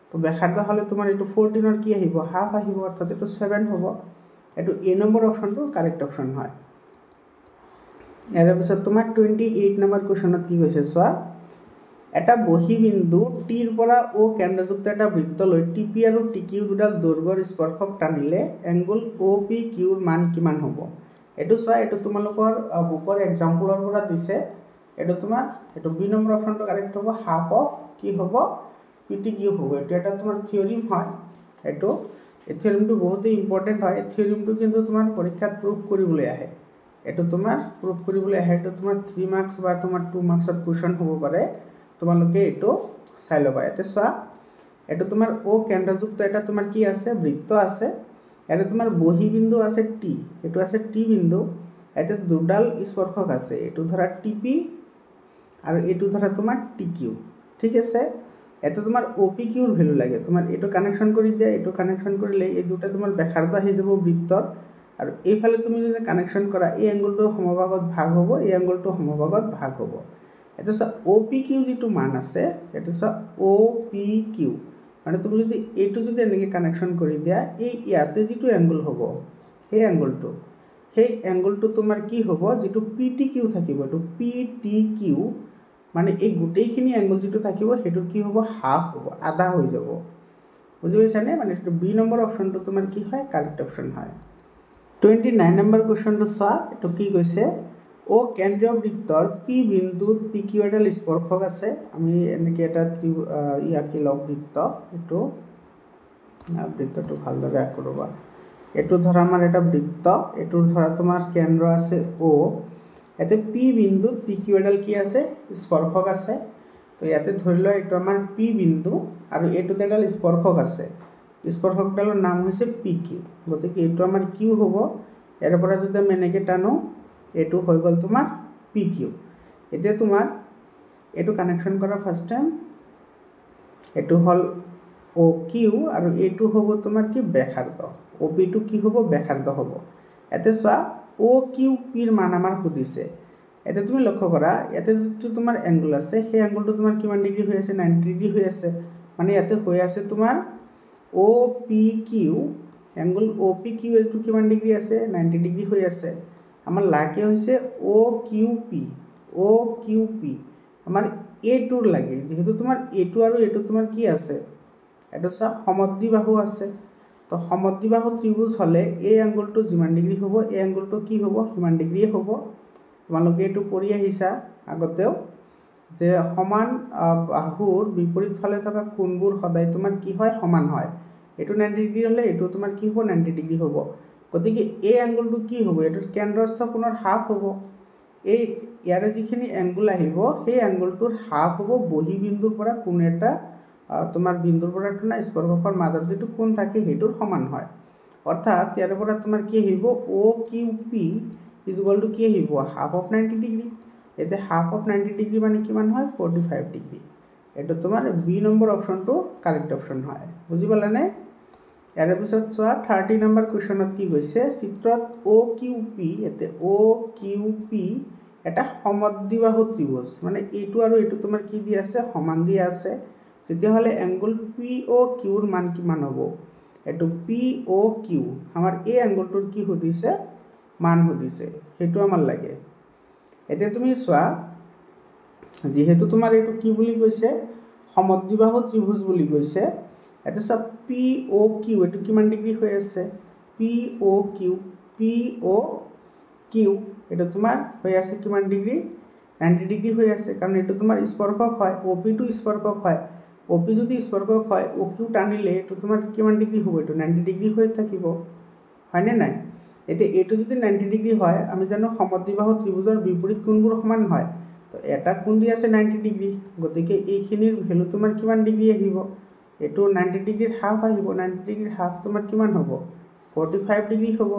তো ব্যাসাৰ্ধ হ'লে তোমাৰ এইটো 14ৰ কি আহিব হাফ আহিব, অৰ্থাৎ এইটো 7 হ'ব। এইটো এ নম্বৰ অপশ্যনটো কাৰেক্ট অপশ্যন হয়। ইয়াৰ পিছত তোমাৰ 28 নম্বৰ কুৱেশ্যনত কি কৈছে চোৱা, এটা বহিবিন্দু টিৰ পৰা O কেন্দ্ৰযুক্ত এটা বৃত্ত লৈ TP আৰু TQ দুডাল দৈৰ্ঘ্যৰ স্পৰ্শক টানিলে এংগুল OPQৰ মান কিমান হ'ব। এইটো চোৱা এইটো তোমালোকৰ বুকৰ এক্সাম্পলৰ পৰা দিছে। এইটো তোমাৰ এইটো বি নম্বৰ অপশ্যনটো কাৰেক্ট হ'ব, হাফ অফ কি হ'ব PTQ হ'ব। এইটো এটা তোমাৰ থিয়ৰিম হয়, এইটো এই থিয়ৰিমটো বহুতেই ইম্পৰ্টেণ্ট হয়। এই থিয়ৰিমটো কিন্তু তোমাৰ পৰীক্ষাত প্ৰুফ কৰিবলৈ আহে, এইটো তোমাৰ প্ৰুফ কৰিবলৈ আহে। এইটো তোমাৰ 3 মাৰ্কছ বা তোমাৰ 2 মাৰ্কছৰ কুৱেশ্যন হ'ব পাৰে, তোমালোকে এইটো চাই ল'বা। ইয়াতে চোৱা এইটো তোমাৰ O কেন্দ্ৰযুক্ত এটা তোমাৰ কি আছে বৃত্ত আছে, ইয়াতে তোমাৰ বহিবিন্দু আছে T, এইটো আছে T বিন্দু, ইয়াতে দুডাল স্পৰ্শক আছে, এইটো ধৰা TP আৰু এইটো ধৰা তোমাৰ TQ। ঠিক আছে, ইয়াতে তোমাৰ OPQৰ ভেলু লাগে, তোমাৰ এইটো কানেকশ্যন কৰি দিয়া, এইটো কানেকশ্যন কৰিলে এই দুটা তোমাৰ ব্যাসাৰ্ধ আহি যাব বৃত্তৰ, আৰু এইফালে তুমি যদি কানেকশ্যন কৰা এই এংগুলটো সমভাগত ভাগ হ'ব, এই এংগুলটো সমভাগত ভাগ হ'ব। এটা চোৱা OPQ যিটো মান আছে, এইটো চোৱা OPQ মানে তুমি যদি এইটো যদি এনেকৈ কানেকশ্যন কৰি দিয়া, এই ইয়াতে যিটো এংগুল হ'ব সেই এংগুলটো তোমাৰ কি হ'ব, যিটো PTQ থাকিব এইটো PTQ মানে এই গোটেইখিনি এংগুল যিটো থাকিব সেইটো কি হ'ব হাফ হ'ব, আধা হৈ যাব। বুজি পাইছানে? মানে এইটো বি নম্বৰ অপশ্যনটো তোমাৰ কি হয় কাৰেক্ট অপশ্যন হয়। 29 নম্বৰ কুৱেশ্যনটো চোৱা, এইটো কি কৈছে O কেন্দ্ৰীয় বৃত্তৰ P বিন্দুত PQ এডাল স্পৰ্শক আছে। আমি এনেকৈ এটা আঁকি লওঁ বৃত্ত, এইটো বৃত্তটো ভালদৰে আঁকো ৰ'বা। এইটো ধৰা আমাৰ এটা বৃত্ত, এইটোৰ ধৰা তোমাৰ কেন্দ্ৰ আছে O, ইয়াতে P বিন্দুত PQ এডাল কি আছে স্পৰ্শক আছে। তো ইয়াতে ধৰি লোৱা এইটো আমাৰ P বিন্দু আৰু এইটোত এডাল স্পৰ্শক আছে, স্পৰ্শকডালৰ নাম হৈছে PQ। গতিকে এইটো আমাৰ Q হ'ব, ইয়াৰ পৰা যদি আমি এনেকৈ টানো এইটো হৈ গ'ল তোমাৰ PQ। এতিয়া তোমাৰ এইটো কানেকশ্যন কৰা ফাৰ্ষ্ট টাইম, এইটো হ'ল OQ আৰু এইটো হ'ব তোমাৰ কি ব্যাসাৰ্ধ, OPটো কি হ'ব ব্যাসাৰ্ধ হ'ব। ইয়াতে চোৱা OQPৰ মান আমাৰ সুধিছে। এতিয়া তুমি লক্ষ্য কৰা ইয়াতে যিটো তোমাৰ এংগুল আছে সেই এংগুলটো তোমাৰ কিমান ডিগ্ৰী হৈ আছে 90 ডিগ্ৰী হৈ আছে, মানে ইয়াতে হৈ আছে তোমাৰ OPQ এংগুল OPQ এইটো কিমান ডিগ্ৰী আছে 90 ডিগ্ৰী হৈ আছে। আমাৰ লাগে হৈছে OQP আমাৰ এইটোৰ লাগে, যিহেতু তোমাৰ এইটো আৰু এইটো তোমাৰ কি আছে, এইটো চোৱা সমদ্বিবাহু আছে। তো সমদ্বিবাহু ত্ৰিভুজ হলে এই এংগলটো যিমান ডিগ্ৰী হ'ব এই এংগলটো কি হ'ব সিমান ডিগ্ৰীয়ে হ'ব তোমালোকে এটো পঢ়ি আহিছা আগতেও যে সমান বাহুৰ বিপৰীত ফালে থকা কোণবোৰ সদায় তোমাৰ কি হয় সমান হয় এটো 90 ডিগ্ৰী হলে এটো তোমাৰ কি হ'ব 90 ডিগ্ৰী হ'ব গতিকে এই এংগলটো কি হ'ব এটো কেন্দ্ৰস্থ কোণৰ হাফ হ'ব এই ইয়াৰে যিখিনি এংগল আহিব সেই এংগলটোৰ হাফ হ'ব বহি বিন্দুৰ পৰা কোণ এটা তোমাৰ বিন্দুৰ পৰা না স্পৰ্শকৰ মাজৰ যেটো কোণ থাকে হেতুৰ সমান হয় অৰ্থাৎ ইয়াৰ পৰা তোমাৰ কি আহিব OQP কি আহিব হাফ অফ 90 ডিগ্ৰী এতে হাফ অফ 90 ডিগ্ৰী মানে কিমান হয় 45 ডিগ্ৰী এটো তোমাৰ বি নম্বৰ অপচনটো কাৰেক্ট অপচন হয় বুজি পালানে ইয়াৰ পিছত চোৱা 30 নম্বৰ কোৱেশ্চনত কি কৈছে চিত্ৰত OQP এতে OQP এটা সমদ্বিবাহু ত্ৰিভুজ মানে এইটো আৰু এইটো তোমাৰ কি দি আছে সমান দি আছে তেতিয়া হলে এংগল POQ ৰ মান কিমান হ'ব এটো POQ আমাৰ এই এংগলটোৰ কি হদিছে মান হদিছে হেতু আমাৰ লাগে এতে তুমি চোৱা যেহেতু তোমাৰ এটো কি বুলি কৈছে সমদ্বিবাহু ত্ৰিভুজ বুলি কৈছে এটা সব POQ এটো কিমান ডিগ্ৰী হৈ আছে POQ এটা তোমাৰ হৈ আছে কিমান ডিগ্ৰী 90 ডিগ্ৰী হৈ আছে কাৰণ এটো তোমাৰ স্পৰ্শক হয় OP টু স্পৰ্শক হয় OP যদি স্পৰ্শক হয় OQ টানিলে এটো তোমাৰ কিমান ডিগ্ৰী হ'ব এটো 90 ডিগ্ৰী হৈ থাকিব হয়নে নাই এতে এটো যদি 90 ডিগ্ৰী হয় আমি জানো সমদ্বিবাহু ত্ৰিভুজৰ বিপৰীত কোণবোৰ সমান হয় তো এটা কোণ দি আছে 90 ডিগ্ৰী গতিকে এইখিনিৰ ভ্যালু তোমাৰ কিমান ডিগ্ৰী আহিব এটো 90 ডিগ্ৰীৰ হাফ আহিব 90 ডিগ্ৰীৰ হাফ তোমাৰ কিমান হ'ব 45 ডিগ্ৰী হ'ব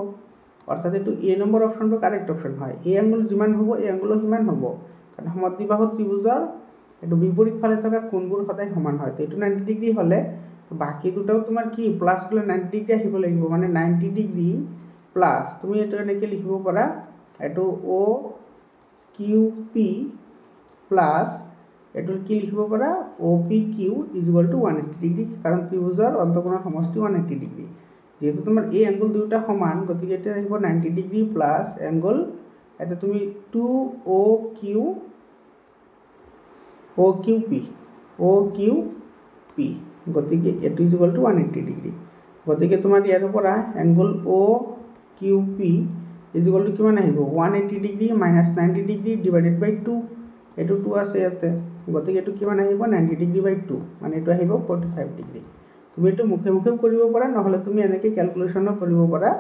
অৰ্থাৎ এটো এ নম্বৰ অপচনটো কাৰেক্ট অপচন হয় এই এংগল যিমান হ'ব এই এংগলো সিমান হ'ব কাৰণ সমদ্বিবাহু ত্ৰিভুজৰ এটো বিপৰীত ফালে থকা কোণবোৰ সদায় সমান হয় তো এটো 90 ডিগ্ৰী হলে বাকি দুটাও তোমাৰ কি প্লাস হলে 90 ডিগ্ৰী আহিব লাগিব মানে 90 ডিগ্ৰী প্লাস তুমি এটো এনেকে লিখিব পাৰা এটো OQP প্লাস এটো কি লিখিব পাৰা OPQ = 180 ডিগ্ৰী কাৰণ ত্ৰিভুজৰ অন্তঃকোণৰ সমষ্টি 180 ডিগ্ৰী যেহেতু তোমাৰ এই এংগল দুটা সমান গতিকে এটা আহিব 90 ডিগ্ৰী প্লাস এংগল এটা তুমি 2OQP গতিকে এটো = 180 ডিগ্ৰী গতিকে তোমাৰ ইয়াৰ পৰা এংগল OQP = কিমান আহিব 180 ডিগ্ৰী - 90 ডিগ্ৰী / 2 এটো 2 আছে ইয়াতে গতিকে এটো কিমান আহিব 90 ডিগ্ৰী / 2 মানে এটো আহিব 45 ডিগ্ৰী তুমি এটো মুখে মুখে কৰিব পাৰা নহলে তুমি এনেকে ক্যালকুলেশনও কৰিব পাৰা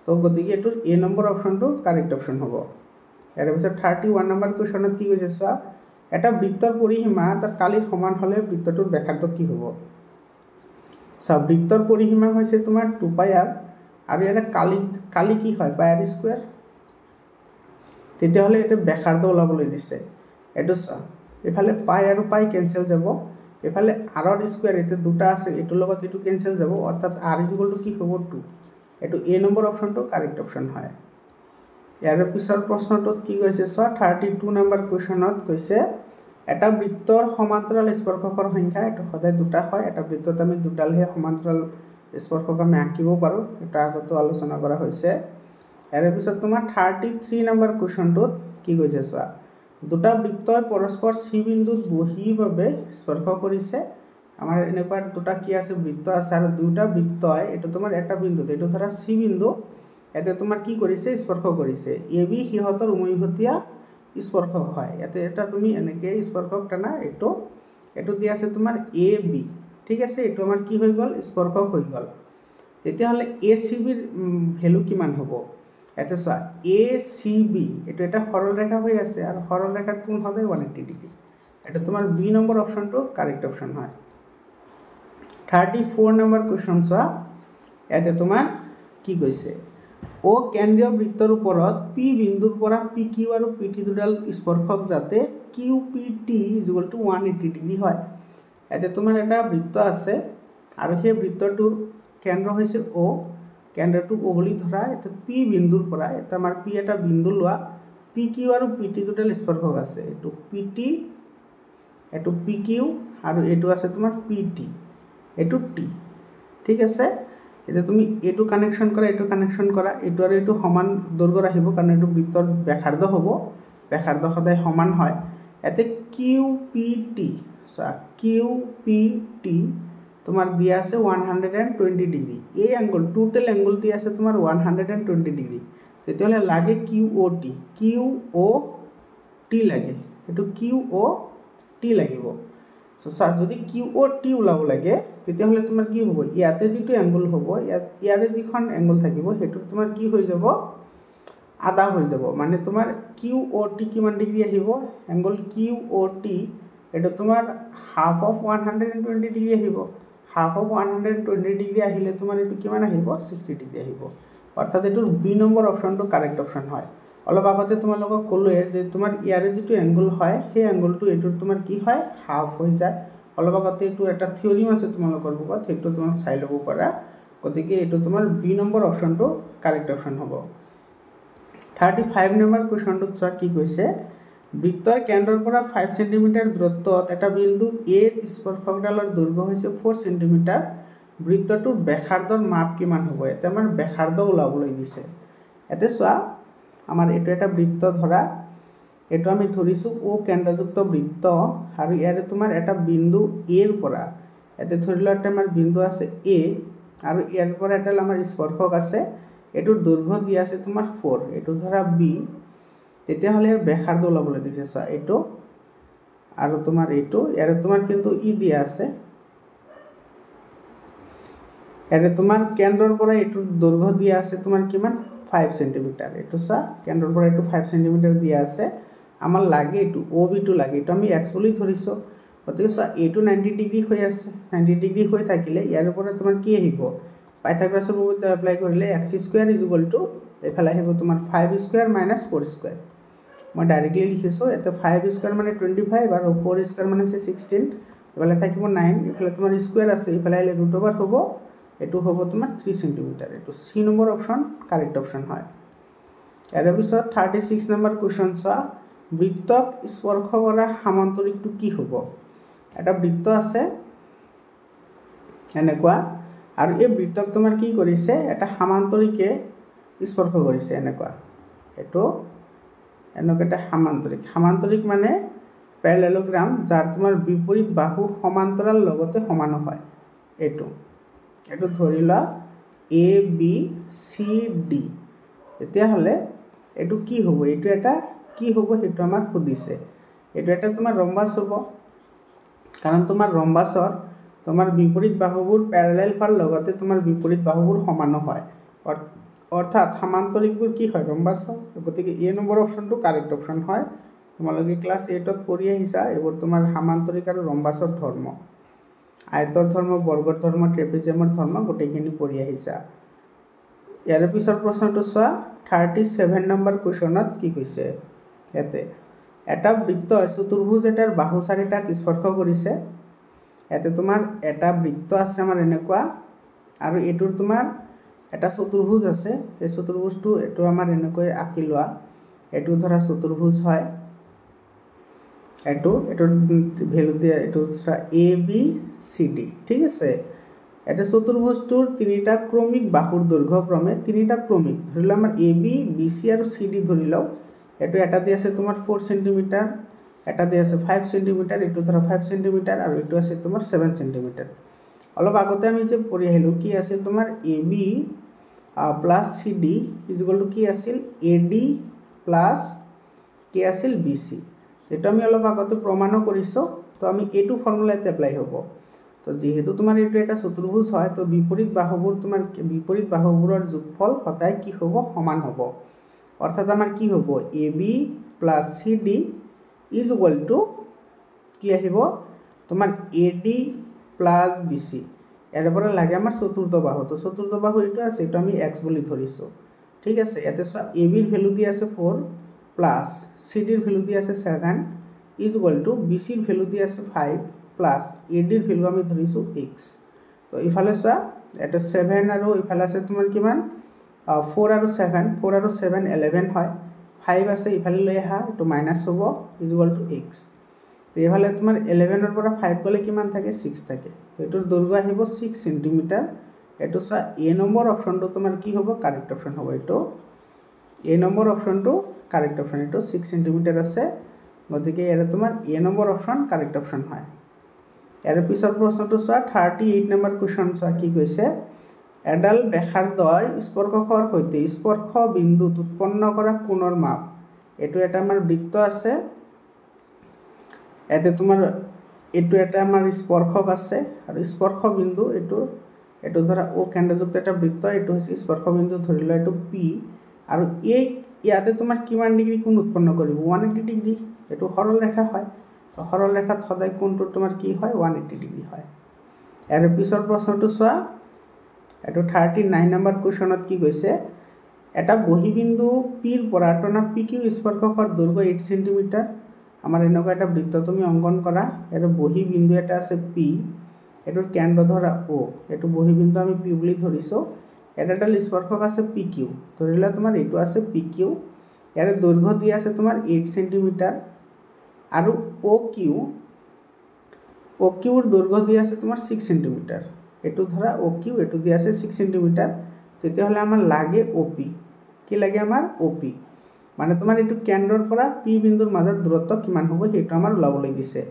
তো গতিকে এটো এ নম্বৰ অপচনটো কাৰেক্ট অপচন হ'ব ইয়াৰ পিছত 31 নম্বৰ কোৱেশ্চনত কি কৈছে চোৱা এটা বৃত্তৰ পৰিসীমা তাৰ কালিৰ সমান হলে বৃত্তটোৰ ব্যাসাৰ্ধ কি হ'ব সব বৃত্তৰ পৰিসীমা হৈছে তোমাৰ 2πr আৰু এটা কালি কি হয় πr স্কয়াৰ তেতিয়া হলে এটা ব্যাসাৰ্ধ ওলাবলৈ দিছে এটো এফালে পাই আৰু পাই কেনসেল যাব এফালে r ৰ স্কয়াৰ এতে দুটা আছে এটো লগত এটো কেনসেল যাব অৰ্থাৎ r = কি হ'ব 2 এটো এ নম্বৰ অপচনটো কাৰেক্ট অপচন হয় ইয়াৰ পিছৰ প্ৰশ্নটোত কি কৈছে চোৱা 32 নম্বৰ কোৱেশ্চনত কৈছে এটা বৃত্তৰ সমান্তৰাল স্পৰ্শকৰ সংখ্যা এটো সদায় দুটা হয় এটা বৃত্তত আমি দুটালহে সমান্তৰাল স্পৰ্শক আমি আঁকিব পাৰো এটা আগতো আলোচনা কৰা হৈছে ইয়াৰ পিছত তোমাৰ 33 নম্বৰ কোৱেশ্চনটোত কি কৈছে চোৱা দুটা বৃত্তই পৰস্পৰ C বিন্দুত বহিভাৱে স্পৰ্শ কৰিছে আমাৰ এনেকুৱা দুটা কি আছে বৃত্ত আছে আৰু দুটা বৃত্তই এটো তোমাৰ এটা বিন্দুত এটো ধৰা C বিন্দু এতে তোমাৰ কি কৰিছে স্পৰ্শ কৰিছে AB হিহতৰ উমৈহতীয়া স্পৰ্শক হয় এতে এটা তুমি এনেকে স্পৰ্শক টানা এটো দি আছে তোমাৰ AB ঠিক আছে এটো আমাৰ কি হৈ গল স্পৰ্শক হৈ গল তেতিয়া হলে ACB ৰ ভ্যালু কিমান হ'ব এতে চোৱা ACB এটো এটা সৰল ৰেখা হৈ আছে আৰু সৰল ৰেখাৰ কোণ হবে 180 ডিগ্ৰী এটা তোমাৰ বি নম্বৰ অপচনটো কাৰেক্ট অপচন হয় 34 নম্বৰ কোৱেশ্চন চোৱা এতে তোমাৰ কি কৈছে ও কেন্দ্ৰীয় বৃত্তৰ ওপৰত P বিন্দুৰ পৰা PQ আৰু PT দুডাল স্পৰ্শক যাতে QPT = 180 ডিগ্ৰী হয় এতে তোমাৰ এটা বৃত্ত আছে আৰু সেই বৃত্তটোৰ কেন্দ্ৰ হৈছে O কেন্দ্ৰটো O বুলি ধৰা এটা P বিন্দুৰ পৰা এটা আমাৰ P এটা বিন্দু লোৱা PQ আৰু PT দুডাল স্পৰ্শক আছে এটো PT এটো PQ আৰু এটো আছে তোমাৰ PT এটো T ঠিক আছে এটা তুমি এটো কানেকশন কৰা এটো কানেকশন কৰা এটো আৰু এটো সমান দৈৰ্ঘ্য ৰাখিব কাৰণ এটো বৃত্তৰ ব্যাসাৰ্ধ হ'ব ব্যাসাৰ্ধ সদায় সমান হয় এতে QPT QPT তোমার দিয়া আছে 120 ডিগ্রি এই অ্যাঙ্গল টোটাল অ্যাঙ্গল দিয়া আছে তোমার 120 ডিগ্রি তেতিয়াহ'লে লাগে কিউ ও টি লাগে এটো কিউ ও টি লাগিব সো যদি কিউ ও টি ওলাব লাগে তেতিয়াহ'লে তোমাৰ কি হ'ব ইয়াতে যেটো অ্যাঙ্গল হ'ব ইয়াৰে যিখন অ্যাঙ্গল থাকিব হেতু তোমাৰ কি হৈ যাব আধা হৈ যাব মানে তোমাৰ কিউ ও টি কিমান ডিগ্ৰী আহিব অ্যাঙ্গল কিউ ও টি এটা তোমার হাফ অফ 120 ডিগ্রি আহিব হাফ অফ 120 ডিগ্রি আহিলে তোমার এটু কিমান আহিব 60 ডিগ্রি আহিব অর্থাৎ এটুর বি নম্বৰ অপশনটো কাৰেক্ট অপশন হয় অলপ আগতে তোমালোকক কলোৱে যে তোমাৰ ইয়াৰে যেটো অ্যাঙ্গল হয় সেই অ্যাঙ্গলটো এটুৰ তোমাৰ কি হয় হাফ হৈ যায় অলপ আগতে এটু এটা থিওৰিম আছে তোমালোকৰ বুকত হেতু তোমাক চাই ল'ব পাৰা গতিকে এটু তোমাৰ বি নম্বৰ অপশনটো কাৰেক্ট অপশন হ'ব 35 নম্বৰ কোৱেশ্চনটোত চোৱা কি কৈছে বৃত্তৰ কেন্দ্ৰৰ পৰা 5 সেন্টিমিটাৰ দূৰত্বত এটা বিন্দু এ স্পৰ্শকডালৰ দৈৰ্ঘ্য হৈছে 4 সেন্টিমিটাৰ বৃত্তটোৰ ব্যাসাৰ্ধৰ মাপ কিমান হ'ব এতে আমাৰ ব্যাসাৰ্ধ ওলাবলৈ দিছে এতে চোৱা আমাৰ এটো এটা বৃত্ত ধৰা এটো আমি ধৰিছো ও কেন্দ্ৰযুক্ত বৃত্ত আৰু ইয়াৰে তোমাৰ এটা বিন্দু এ ৰ পৰা এতে ধৰিলো এটা আমাৰ বিন্দু আছে এ আৰু ইয়াৰ পৰা এটা আমাৰ স্পৰ্শক আছে এটোৰ দৈৰ্ঘ্য দিয়া আছে তোমাৰ 4 এটো ধৰা বি তেতিয়াহ'লে ব্যাসাৰ্ধ ওলাবলৈ দিছে চোৱা এটো আৰু তোমাৰ এটো ইয়াৰে তোমাৰ কিন্তু ই দিয়া আছে ইয়াৰে তোমাৰ কেন্দ্ৰৰ পৰা এটোৰ দৈৰ্ঘ্য দিয়া আছে তোমাৰ কিমান 5 সেন্টিমিটাৰ এটো চোৱা কেন্দ্ৰৰ পৰা এটো 5 সেন্টিমিটাৰ দিয়া আছে আমাৰ লাগে এটো ওবি টো লাগে এটো আমি এক্স বুলি ধৰিছো গতিকে চোৱা এটো 90 ডিগ্ৰী হৈ আছে 90 ডিগ্ৰী হৈ থাকিলে ইয়াৰ পৰা তোমাৰ কি আহিব পাইথাগোৰাছৰ উপপাদ্য এপ্লাই কৰিলে x² এফালে আহিব তোমাৰ 5² - 4² মই ডাইৰেক্টলি লিখিছো এতে 5² মানে 25 আৰু 4² মানে 16 এফালে থাকিব 9 এফালে তোমাৰ স্কয়াৰ আছে এফালে আহিলে √ হ'ব এটো হ'ব তোমাৰ 3 সেন্টিমিটাৰ এটো সি নম্বৰ অপশন কাৰেক্ট অপশন হয় এৰ পিছত 36 নম্বৰ কোৱেশ্চন চোৱা বৃত্তক স্পৰ্শ কৰা সামান্তৰিকটো কি হ'ব এটা বৃত্ত আছে এনেকুৱা আৰু এই বৃত্তক তোমাৰ কি কৰিছে এটা সামান্তৰিকে স্পৰ্শ কৰিছে এনেকুৱা এটো এনেকুৱা এটা সামান্তৰিক মানে প্যাৰালেলোগ্ৰাম যাৰ তোমাৰ বিপৰীত বাহু সমান্তৰাল লগতে সমান হয় এটো ধৰিলা এ বি সি ডি এতিয়া হলে এটো কি হ'ব এটো এটা কি হ'ব হেতু আমাক খুদিছে এটো এটা তোমাৰ ৰম্বাস হ'ব কাৰণ তোমাৰ ৰম্বাসৰ তোমাৰ বিপৰীত বাহুবোৰ প্যাৰালেল হোৱাৰ লগতে তোমাৰ বিপৰীত বাহুবোৰ সমান হয় অৰ্থাৎ সামান্তৰিকবোৰ কি হয় ৰম্বাস গতিকে এ নম্বৰ অপশনটো কাৰেক্ট অপশন হয় তোমালোকে ক্লাস 8 ত পঢ়ি আহিছা এবোৰ তোমাৰ সামান্তৰিক আৰু ৰম্বাসৰ ধৰ্ম আয়তৰ ধৰ্ম বৰ্গৰ ধৰ্ম ট্ৰেপিজিয়ামৰ ধৰ্ম গোটেইখিনি পঢ়ি আহিছা ইয়াৰ পিছৰ প্ৰশ্নটো চোৱা 37 নম্বৰ কোৱেশ্চনত কি কৈছে এতে এটা বৃত্ত চতুৰ্ভুজ এটাৰ বাহু চাৰিটাক স্পৰ্শ কৰিছে এতে তোমাৰ এটা বৃত্ত আছে আমাৰ এনেকুৱা আৰু এটোৰ তোমাৰ এটা চতুৰ্ভুজ আছে এই চতুৰ্ভুজটো এটো আমাৰ এনেকৈ আঁকি লোৱা এটো ধৰা চতুৰ্ভুজ হয় এটো ভ্যালু দিয়া এটো এ বি সি ডি ঠিক আছে এটা চতুৰ্ভুজটোৰ তিনিটা ক্ৰমিক বাহুৰ দৈৰ্ঘ্য ক্ৰমে তিনিটা ক্ৰমিক ধৰিলা আমাৰ এ বি বি সি আৰু সি ডি ধৰিলাও এটো এটা দি আছে তোমাৰ 4 সেন্টিমিটাৰ এটা দি আছে 5 সেন্টিমিটাৰ এটো ধৰা 5 সেন্টিমিটাৰ আৰু এটো আছে তোমাৰ 7 সেন্টিমিটাৰ অলপ আগতে আমি যে পঢ়ি আহিলো কি আছিল তোমাৰ A B plus C D কি আছিল এ ডি প্লাস কি আছিল বি সি এটা আমি অলপ আগতে প্ৰমাণ কৰিছো তো আমি এটো ফৰ্মুলাতে এপ্লাই হ'ব তো যেহেতু তোমাৰ এটো এটা চতুৰ্ভুজ হয় তো বিপৰীত বাহুবোৰৰ যোগফল সদায় কি হ'ব সমান হ'ব অৰ্থাৎ আমাৰ কি হ'ব A B plus C D কি আহিব তোমাৰ এ ডি প্লাস বি সি এৰ পৰা লাগে আমাৰ চতুৰ্থ বাহু তো চতুৰ্থ বাহু এটো আছে এটো আমি x বুলি ধৰিছো ঠিক আছে এতে এ বি ৰ ভ্যালু দি আছে 4 প্লাস সি ডি ৰ ভ্যালু দি আছে 7 বি সি ৰ ভ্যালু দি আছে 5 প্লাস এ ডি ৰ ভ্যালু আমি ধৰিছো x তো ইফালে চোৱা এটা 7 আৰু ইফালে আছে তোমাৰ কিমান 4 আৰু 7 11 হয় 5 আছে ইফালে লৈ আহা এটো মাইনাস হ'ব x তো ইফালে তোমাৰ 11 ৰ পৰা 5 গলে কিমান থাকে 6 থাকে তো এটোৰ দৈৰ্ঘ্য আহিব 6 সেন্টিমিটাৰ এটো চোৱা এ নম্বৰ অপশনটো তোমাৰ কি হ'ব কাৰেক্ট অপশন হ'ব এটো এ নম্বৰ অপশনটো কাৰেক্ট অপশন এটো 6 সেন্টিমিটাৰ আছে গতিকে এৰ তোমাৰ এ নম্বৰ অপশন কাৰেক্ট অপশন হয় ইয়াৰ পিছৰ প্ৰশ্নটো চোৱা 38 নম্বৰ কুৱেশ্যন চোৱা কি কৈছে এডাল ব্যাসাৰ্ধই স্পৰ্শকৰ সৈতে স্পৰ্শ বিন্দুত উৎপন্ন কৰা কোণৰ মাপ এইটো এটা আমাৰ বৃত্ত আছে এতে তোমাৰ এইটো এটা আমাৰ স্পৰ্শক আছে আৰু স্পৰ্শ বিন্দু এইটো ধৰা ও কেন্দ্ৰযুক্ত এটা বৃত্ত এইটো হৈছে স্পৰ্শ বিন্দু ধৰি লোৱা এইটো পি আৰু এই ইয়াতে তোমাৰ কিমান ডিগ্ৰী কোণ উৎপন্ন কৰিব 180 ডিগ্ৰী এইটো সৰল ৰেখা হয় তো সৰল ৰেখাত সদায় কোণটো তোমাৰ কি হয় 180 ডিগ্ৰী হয় ইয়াৰ পিছৰ প্ৰশ্নটো চোৱা এইটো 39 নম্বৰ কুৱেশ্যনত কি কৈছে এটা বহিবিন্দু পিৰ পৰা তোমাৰ PQ স্পৰ্শকৰ দৈৰ্ঘ্য 8 সেন্টিমিটাৰ আমাৰ এনেকুৱা এটা বৃত্ত তুমি অঙ্কন কৰা এৰ বহিবিন্দু এটা আছে পি এটোৰ কেন্দ্ৰ ধৰা ও এটো বহিবিন্দু আমি পি বুলি ধৰিছো এটাডাল স্পৰ্শক আছে PQ ধৰিলা তোমাৰ এইটো আছে PQ ইয়াৰ দৈৰ্ঘ্য দি আছে তোমাৰ 8 সেন্টিমিটাৰ আৰু OQ ৰ দৈৰ্ঘ্য দি আছে তোমাৰ 6 সেন্টিমিটাৰ এটো ধৰা OQ এটো দি আছে 6 সেন্টিমিটাৰ তেতিয়া হলে আমাৰ লাগে OP কি লাগে আমাৰ OP মানে তোমাৰ এটো কেন্দ্ৰৰ পৰা P বিন্দুৰ মাজৰ দূৰত্ব কিমান হ'ব হেটো আমাৰ ওলাবলৈ দিছে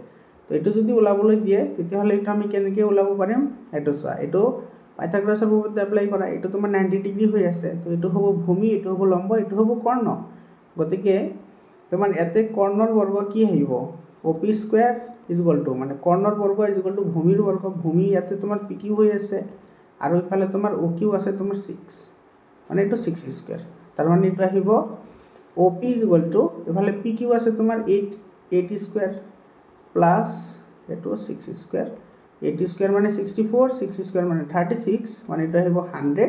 তো এটো যদি ওলাবলৈ দিয়ে তেতিয়া হলে এটা আমি কেনেকৈ ওলাব পাৰিম এটো চোৱা এটো পাইথাগোৰাছৰ উপপাদ্য এপ্লাই কৰা এটো তোমাৰ 90 ডিগ্ৰী হৈ আছে তো এটো হ'ব ভূমি এটো হ'ব লম্ব এটো হ'ব কৰ্ণ গতিকে তোমাৰ এতে কৰ্ণৰ বৰ্গ কি আহিব OP স্কয়াৰ = মানে কৰ্ণৰ বৰ্গ = ভূমিৰ বৰ্গ ভূমি ইয়াতে তোমাৰ PQ হৈ আছে আৰু ইফালে তোমাৰ OQ আছে তোমাৰ 6 মানে এটো 6 স্কয়াৰ তাৰ মানে এটো আহিব OP = এফালে PQ আছে তোমাৰ 8 স্কয়াৰ প্লাস এটো 6 স্কয়াৰ 8 স্কয়াৰ মানে 64 6 স্কয়াৰ মানে 36 মানে এটো আহিব 100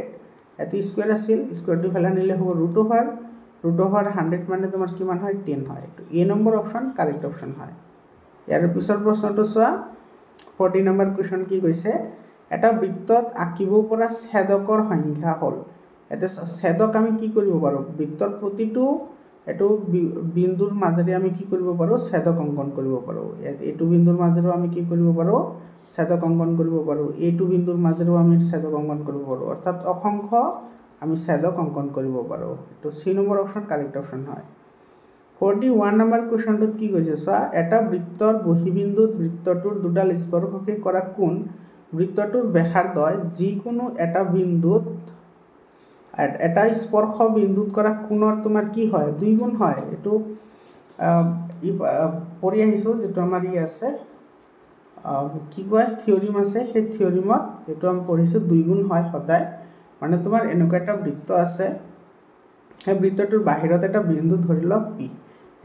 এটো স্কয়াৰ আছিল স্কয়াৰটো ফেলা নিলে হ'ব √100 মানে তোমাৰ কিমান হয় 10 হয় এটো এ নম্বৰ অপচন কাৰেক্ট অপচন হয় ইয়াৰ পিছৰ প্ৰশ্নটো চোৱা 40 নম্বৰ কোৱেশ্চন কি কৈছে এটা বৃত্তত আঁকিব পৰা ছেদকৰ সংখ্যা হল এতে ছেদক আমি কি কৰিব পাৰো বৃত্তৰ প্ৰতিটো এটো বিন্দুৰ মাজেৰে আমি কি কৰিব পাৰো ছেদক অঙ্কন কৰিব পাৰো এটো বিন্দুৰ মাজেৰে আমি কি কৰিব পাৰো ছেদক অঙ্কন কৰিব পাৰো এটো বিন্দুৰ মাজেৰে আমি ছেদক অঙ্কন কৰিব পাৰো অৰ্থাৎ অসংখ্য আমি ছেদক অঙ্কন কৰিব পাৰো তো সি নম্বৰ অপচন কাৰেক্ট অপচন হয় 41 নম্বৰ কোৱেশ্চনটোত কি কৈছে চোৱা এটা বৃত্তৰ বহিবিন্দুত বৃত্তটোৰ দুডাল স্পৰ্শকে কৰা কোণ বৃত্তটোৰ ব্যাসাৰ্ধ যিকোনো এটা বিন্দুত এটা স্পৰ্শ বিন্দুত কৰা কোণৰ তোমাৰ কি হয় দুই গুণ হয় এটো পঢ়ি আহিছো যেটো আমাৰ ই আছে কি কয় থিওৰিম আছে সেই থিওৰিমত এটো আমি পঢ়িছো দুই গুণ হয় সদায় মানে তোমাৰ এনেকুৱা এটা বৃত্ত আছে সেই বৃত্তটোৰ বাহিৰত এটা বিন্দু ধৰি লওক P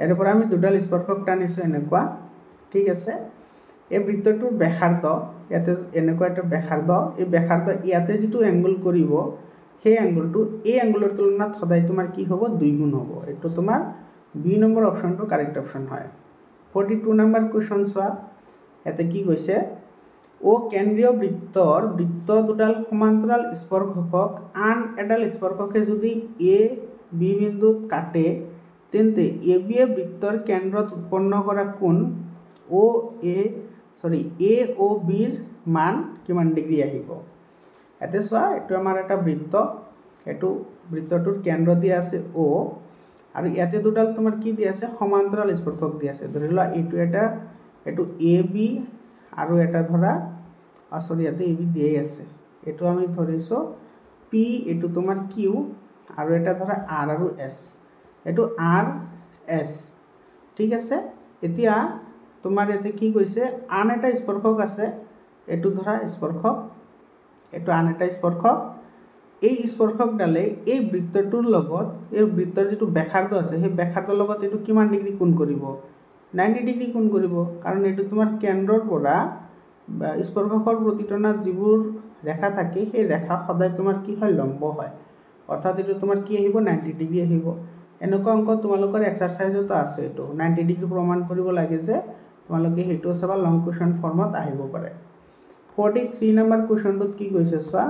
এৰ পৰা আমি দুডাল স্পৰ্শক টানিছো এনেকুৱা ঠিক আছে এই বৃত্তটোৰ ব্যাসাৰ্ধ ইয়াতে এনেকুৱা এটা ব্যাসাৰ্ধ এই ব্যাসাৰ্ধ ইয়াতে যেটো এংগল কৰিব সেই এংগলটো এই এংগলৰ তুলনাত সদায় তোমাৰ কি হ'ব দুই গুণ হ'ব এটো তোমাৰ বি নম্বৰ অপচনটো কাৰেক্ট অপচন হয় 42 নম্বৰ কোৱেশ্চন চোৱা এতে কি কৈছে ও কেন্দ্ৰীয় বৃত্ত দুডাল সমান্তৰাল স্পৰ্শকক আন এডাল স্পৰ্শকে যদি এ বি বিন্দুত কাটে তেন্তে AB বৃত্তৰ কেন্দ্ৰত উৎপন্ন কৰা কোণ এ ও বিৰ মান কিমান ডিগ্ৰী আহিব এতে চোৱা এটো আমাৰ এটা বৃত্ত এটো বৃত্তটোৰ কেন্দ্ৰ দিয়া আছে O আৰু ইয়াতে দুডাল তোমাৰ কি দি আছে সমান্তৰাল স্পৰ্শক দি আছে ধৰিলা এটো AB আৰু এটা ধৰা ইয়াতে AB দিয়েই আছে এটো আমি ধৰিছো P এটো তোমাৰ Q আৰু এটা ধৰা R আৰু S এটো R S ঠিক আছে এতিয়া তোমাৰ এতে কি কৈছে আন এটা স্পৰ্শক আছে এটো ধৰা স্পৰ্শক এটো আন এটা স্পৰ্শক এই স্পৰ্শকডালে এই বৃত্তটোৰ লগত এই বৃত্তৰ যেটো ব্যাসাৰ্ধ আছে সেই ব্যাসাৰ্ধৰ লগত এটো কিমান ডিগ্ৰী কোণ কৰিব 90 ডিগ্ৰী কোণ কৰিব কাৰণ এটো তোমাৰ কেন্দ্ৰৰ পৰা স্পৰ্শকৰ প্ৰতিটনাত যিবোৰ ৰেখা থাকে সেই ৰেখা সদায় তোমাৰ কি হয় লম্ব হয় অৰ্থাৎ এটো তোমাৰ কি আহিব 90 ডিগ্ৰী আহিব এনেকুৱা অংক তোমালোকৰ এক্সাৰসাইজতো আছে এটো 90 ডিগ্ৰী প্ৰমাণ কৰিব লাগে যে তোমালোকে হেতু সবা লং কোৱেশ্চন ফৰ্মত আহিব পাৰে 43 নম্বৰ কোৱেশ্চনটোত কি কৈছে চোৱা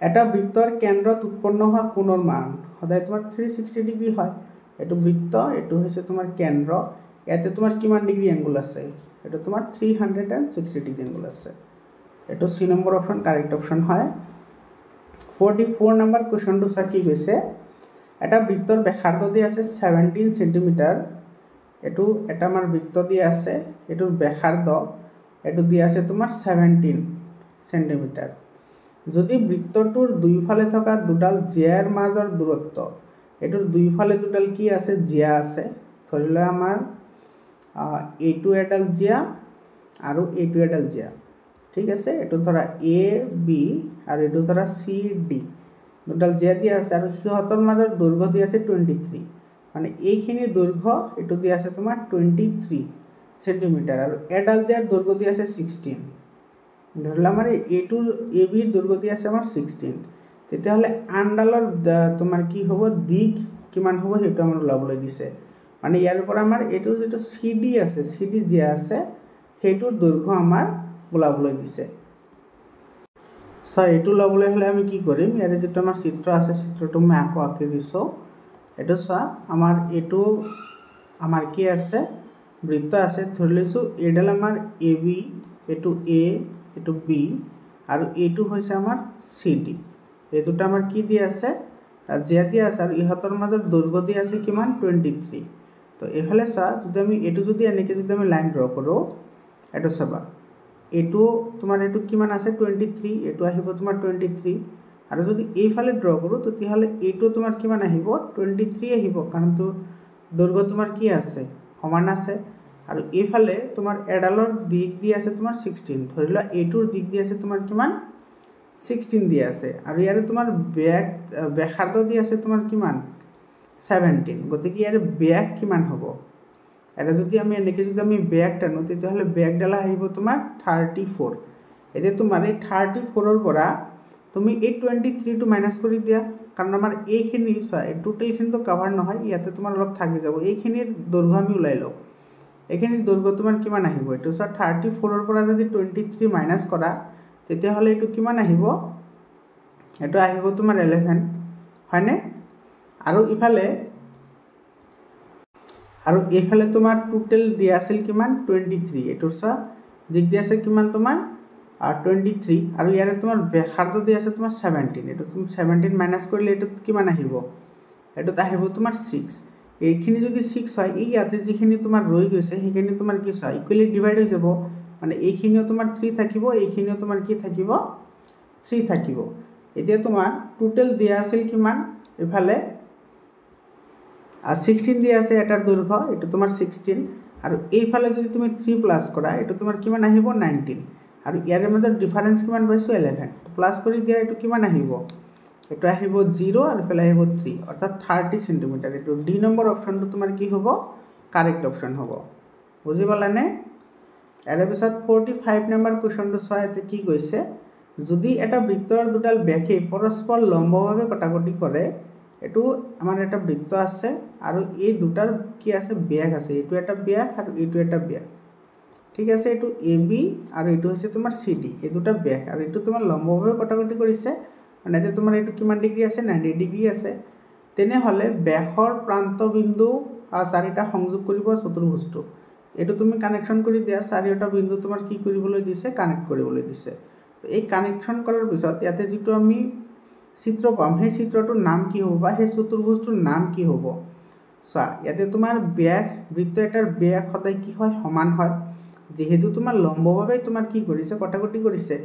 এটা বৃত্তৰ কেন্দ্ৰত উৎপন্ন হোৱা কোণৰ মান সদায় তোমাৰ 360 ডিগ্ৰী হয় এটো বৃত্ত এটো হৈছে তোমাৰ কেন্দ্ৰ ইয়াতে তোমাৰ কিমান ডিগ্ৰী এংগল আছে এটো তোমাৰ 360 ডিগ্ৰী এংগল আছে এটো সি নম্বৰ অপচন কাৰেক্ট অপচন হয় 44 নম্বৰ কোৱেশ্চনটো চা কি কৈছে এটা বৃত্তৰ ব্যাসাৰ্ধ দি আছে 17 সেন্টিমিটাৰ এটো এটা আমাৰ বৃত্ত দি আছে এটোৰ ব্যাসাৰ্ধ এটো দিয়া আছে তোমাৰ 17 সেন্টিমিটাৰ যদি বৃত্তটোৰ দুইফালে থকা দুডাল জিয়াৰ মাজৰ দূৰত্ব এটোৰ দুইফালে দুডাল কি আছে জিয়া আছে ধৰিলে আমাৰ এইটো এডাল জিয়া আৰু এইটো এডাল জিয়া ঠিক আছে এটো ধৰা এ বি আৰু এটো ধৰা সি ডি দুডাল জিয়া দিয়া আছে আৰু সিহঁতৰ মাজৰ দৈৰ্ঘ্য দিয়া আছে 23 মানে এইখিনি দৈৰ্ঘ্য এটো দিয়া আছে তোমাৰ 23 সেন্টিমিটাৰ আৰু এডাল জিয়াৰ দৈৰ্ঘ্য দিয়া আছে 16 ধৰিলে আমাৰ এইটো এ বিৰ দৈৰ্ঘ্য দিয়া আছে আমাৰ 16 তেতিয়াহলে আনডালৰ তোমাৰ কি হ'ব দিক কিমান হ'ব হেতু আমাৰ ওলাবলৈ দিছে মানে ইয়াৰ পৰা আমাৰ এটো যেটো সিডি আছে সিডি জিয়া আছে হেতুৰ দৈৰ্ঘ্য আমাৰ ওলাবলৈ দিছে সো এটো লবলৈ হলে আমি কি কৰিম ইয়াৰে যেটো আমাৰ চিত্ৰ আছে চিত্ৰটো মই আকৌ আঁকি দিছো এটো সা আমাৰ এটো আমাৰ কি আছে বৃত্ত আছে ধৰিলেছো এডাল আমাৰ এবি এটো এ এটো বি আৰু এটো হৈছে আমাৰ সিডি এই দুটা আমাৰ কি দি আছে জিয়া দি আছে আৰু ইহতৰ মাজৰ দৈৰ্ঘ্য দি আছে কিমান 23 তো এফালে সা যদি আমি এটো যদি এনেকে যদি আমি লাইন ড্ৰ কৰো এটো চাবা এটো তোমাৰ এটো কিমান আছে 23 এটো আহিব তোমাৰ 23 আৰু যদি এইফালে ড্ৰ কৰো তেতিয়াহলে এটো তোমাৰ কিমান আহিব 23 আহিব কাৰণ তো দৈৰ্ঘ্য তোমাৰ কি আছে সমান আছে আৰু এইফালে তোমাৰ এডালৰ দিক দি আছে তোমাৰ 16 ধৰিলা এটোৰ দিক দি আছে তোমাৰ কিমান 16 দি আছে আৰু ইয়াৰে তোমাৰ ব্যাসাৰ্ধ দি আছে তোমাৰ কিমান 17 গতিকে ইয়াৰে ব্যাস কিমান হ'ব এটা যদি আমি এনেকে যদি আমি ব্যাক টানো তেতিয়াহলে ব্যাক ডালা আহিব তোমাৰ 34 এতে তোমাৰ এই 34 ৰ পৰা তুমি এই 23 টো মাইনাস কৰি দিয়া কাৰণ আমাৰ এইখিনি এই টোটাল খিনি তো কভাৰ নহয় ইয়াতে তোমাৰ অলপ থাকি যাব এইখিনিৰ দৈৰ্ঘ্য আমি উলাই লও এইখিনিৰ দৈৰ্ঘ্য তোমাৰ কিমান আহিব এটো 34 ৰ পৰা যদি 23 মাইনাস কৰা তেতিয়াহলে এটো কিমান আহিব এটো আহিব তোমাৰ 11 হয়নে আৰু ইফালে তোমাৰ টোটাল দিয়া আছিল কিমান 23 এটোৰ সা দিক দিয়া আছে কিমান তোমাৰ 23 আৰু ইয়াৰে তোমাৰ ব্যাসাৰ্ধ দিয়া আছে তোমাৰ 17 এটো তুমি 17 মাইনাস কৰিলে এটো কিমান আহিব এটোত আহিব তোমাৰ 6 এইখিনি যদি 6 হয় এই ইয়াতে যিখিনি তোমাৰ ৰৈ গৈছে সেইখিনি তোমাৰ কি হয় ইকুয়ালি ডিভাইড হৈ যাব মানে এইখিনিও তোমাৰ 3 থাকিব এইখিনিও তোমাৰ কি থাকিব 3 থাকিব এতিয়া তোমাৰ টোটাল দিয়া আছিল কিমান ইফালে 16 দিয়া আছে এটাৰ দৈৰ্ঘ্য এটো তোমাৰ 16 আৰু এইফালে যদি তুমি 3 প্লাস কৰা এটো তোমাৰ কিমান আহিব 19 আৰু ইয়াৰে মাজৰ ডিফাৰেন্স কিমান পাইছো 11 প্লাস কৰি দিয়া এটো কিমান আহিব এটো আহিব 0 আৰু ইফালে আহিব 3 অৰ্থাৎ 30 সেন্টিমিটাৰ এটো ডি নম্বৰ অপচনটো তোমাৰ কি হ'ব কাৰেক্ট অপচন হ'ব বুজি পালানে এৰে পিছত 45 নম্বৰ কোৱেশ্চনটো চাইতে কি কৈছে যদি এটা বৃত্তৰ দুডাল ব্যাসে পৰস্পৰ লম্বভাৱে কটাকটি কৰে এটো আমাৰ এটা বৃত্ত আছে আৰু এই দুটাৰ কি আছে ব্যাস আছে এটো এটা ব্যাস আৰু এটো এটা ব্যাস ঠিক আছে এটো এবি আৰু এটো হৈছে তোমাৰ সিডি এই দুটা ব্যাস আৰু এটো তোমাৰ লম্বভাৱে কটাকটি কৰিছে মানে এতে তোমাৰ এটো কিমান ডিগ্ৰী আছে 90 ডিগ্ৰী আছে তেনে হলে ব্যাসৰ প্ৰান্ত বিন্দু চাৰিটা সংযোগ কৰিব চতুৰ্ভুজটো এটো তুমি কানেকশন কৰি দিয়া চাৰিটা বিন্দু তোমাৰ কি কৰিবলৈ দিছে কানেক্ট কৰিবলৈ দিছে এই কানেকশন কৰাৰ পিছত ইয়াতে যেটো আমি চিত্ৰ পাম সেই চিত্ৰটোৰ নাম কি হ'ব বা সেই চতুৰ্ভুজটোৰ নাম কি হ'ব সা ইয়াতে তোমাৰ ব্যাস বৃত্ত এটাৰ ব্যাস সদায় কি হয় সমান হয় যেহেতু তোমাৰ লম্বভাৱে তোমাৰ কি কৰিছে কটাকটি কৰিছে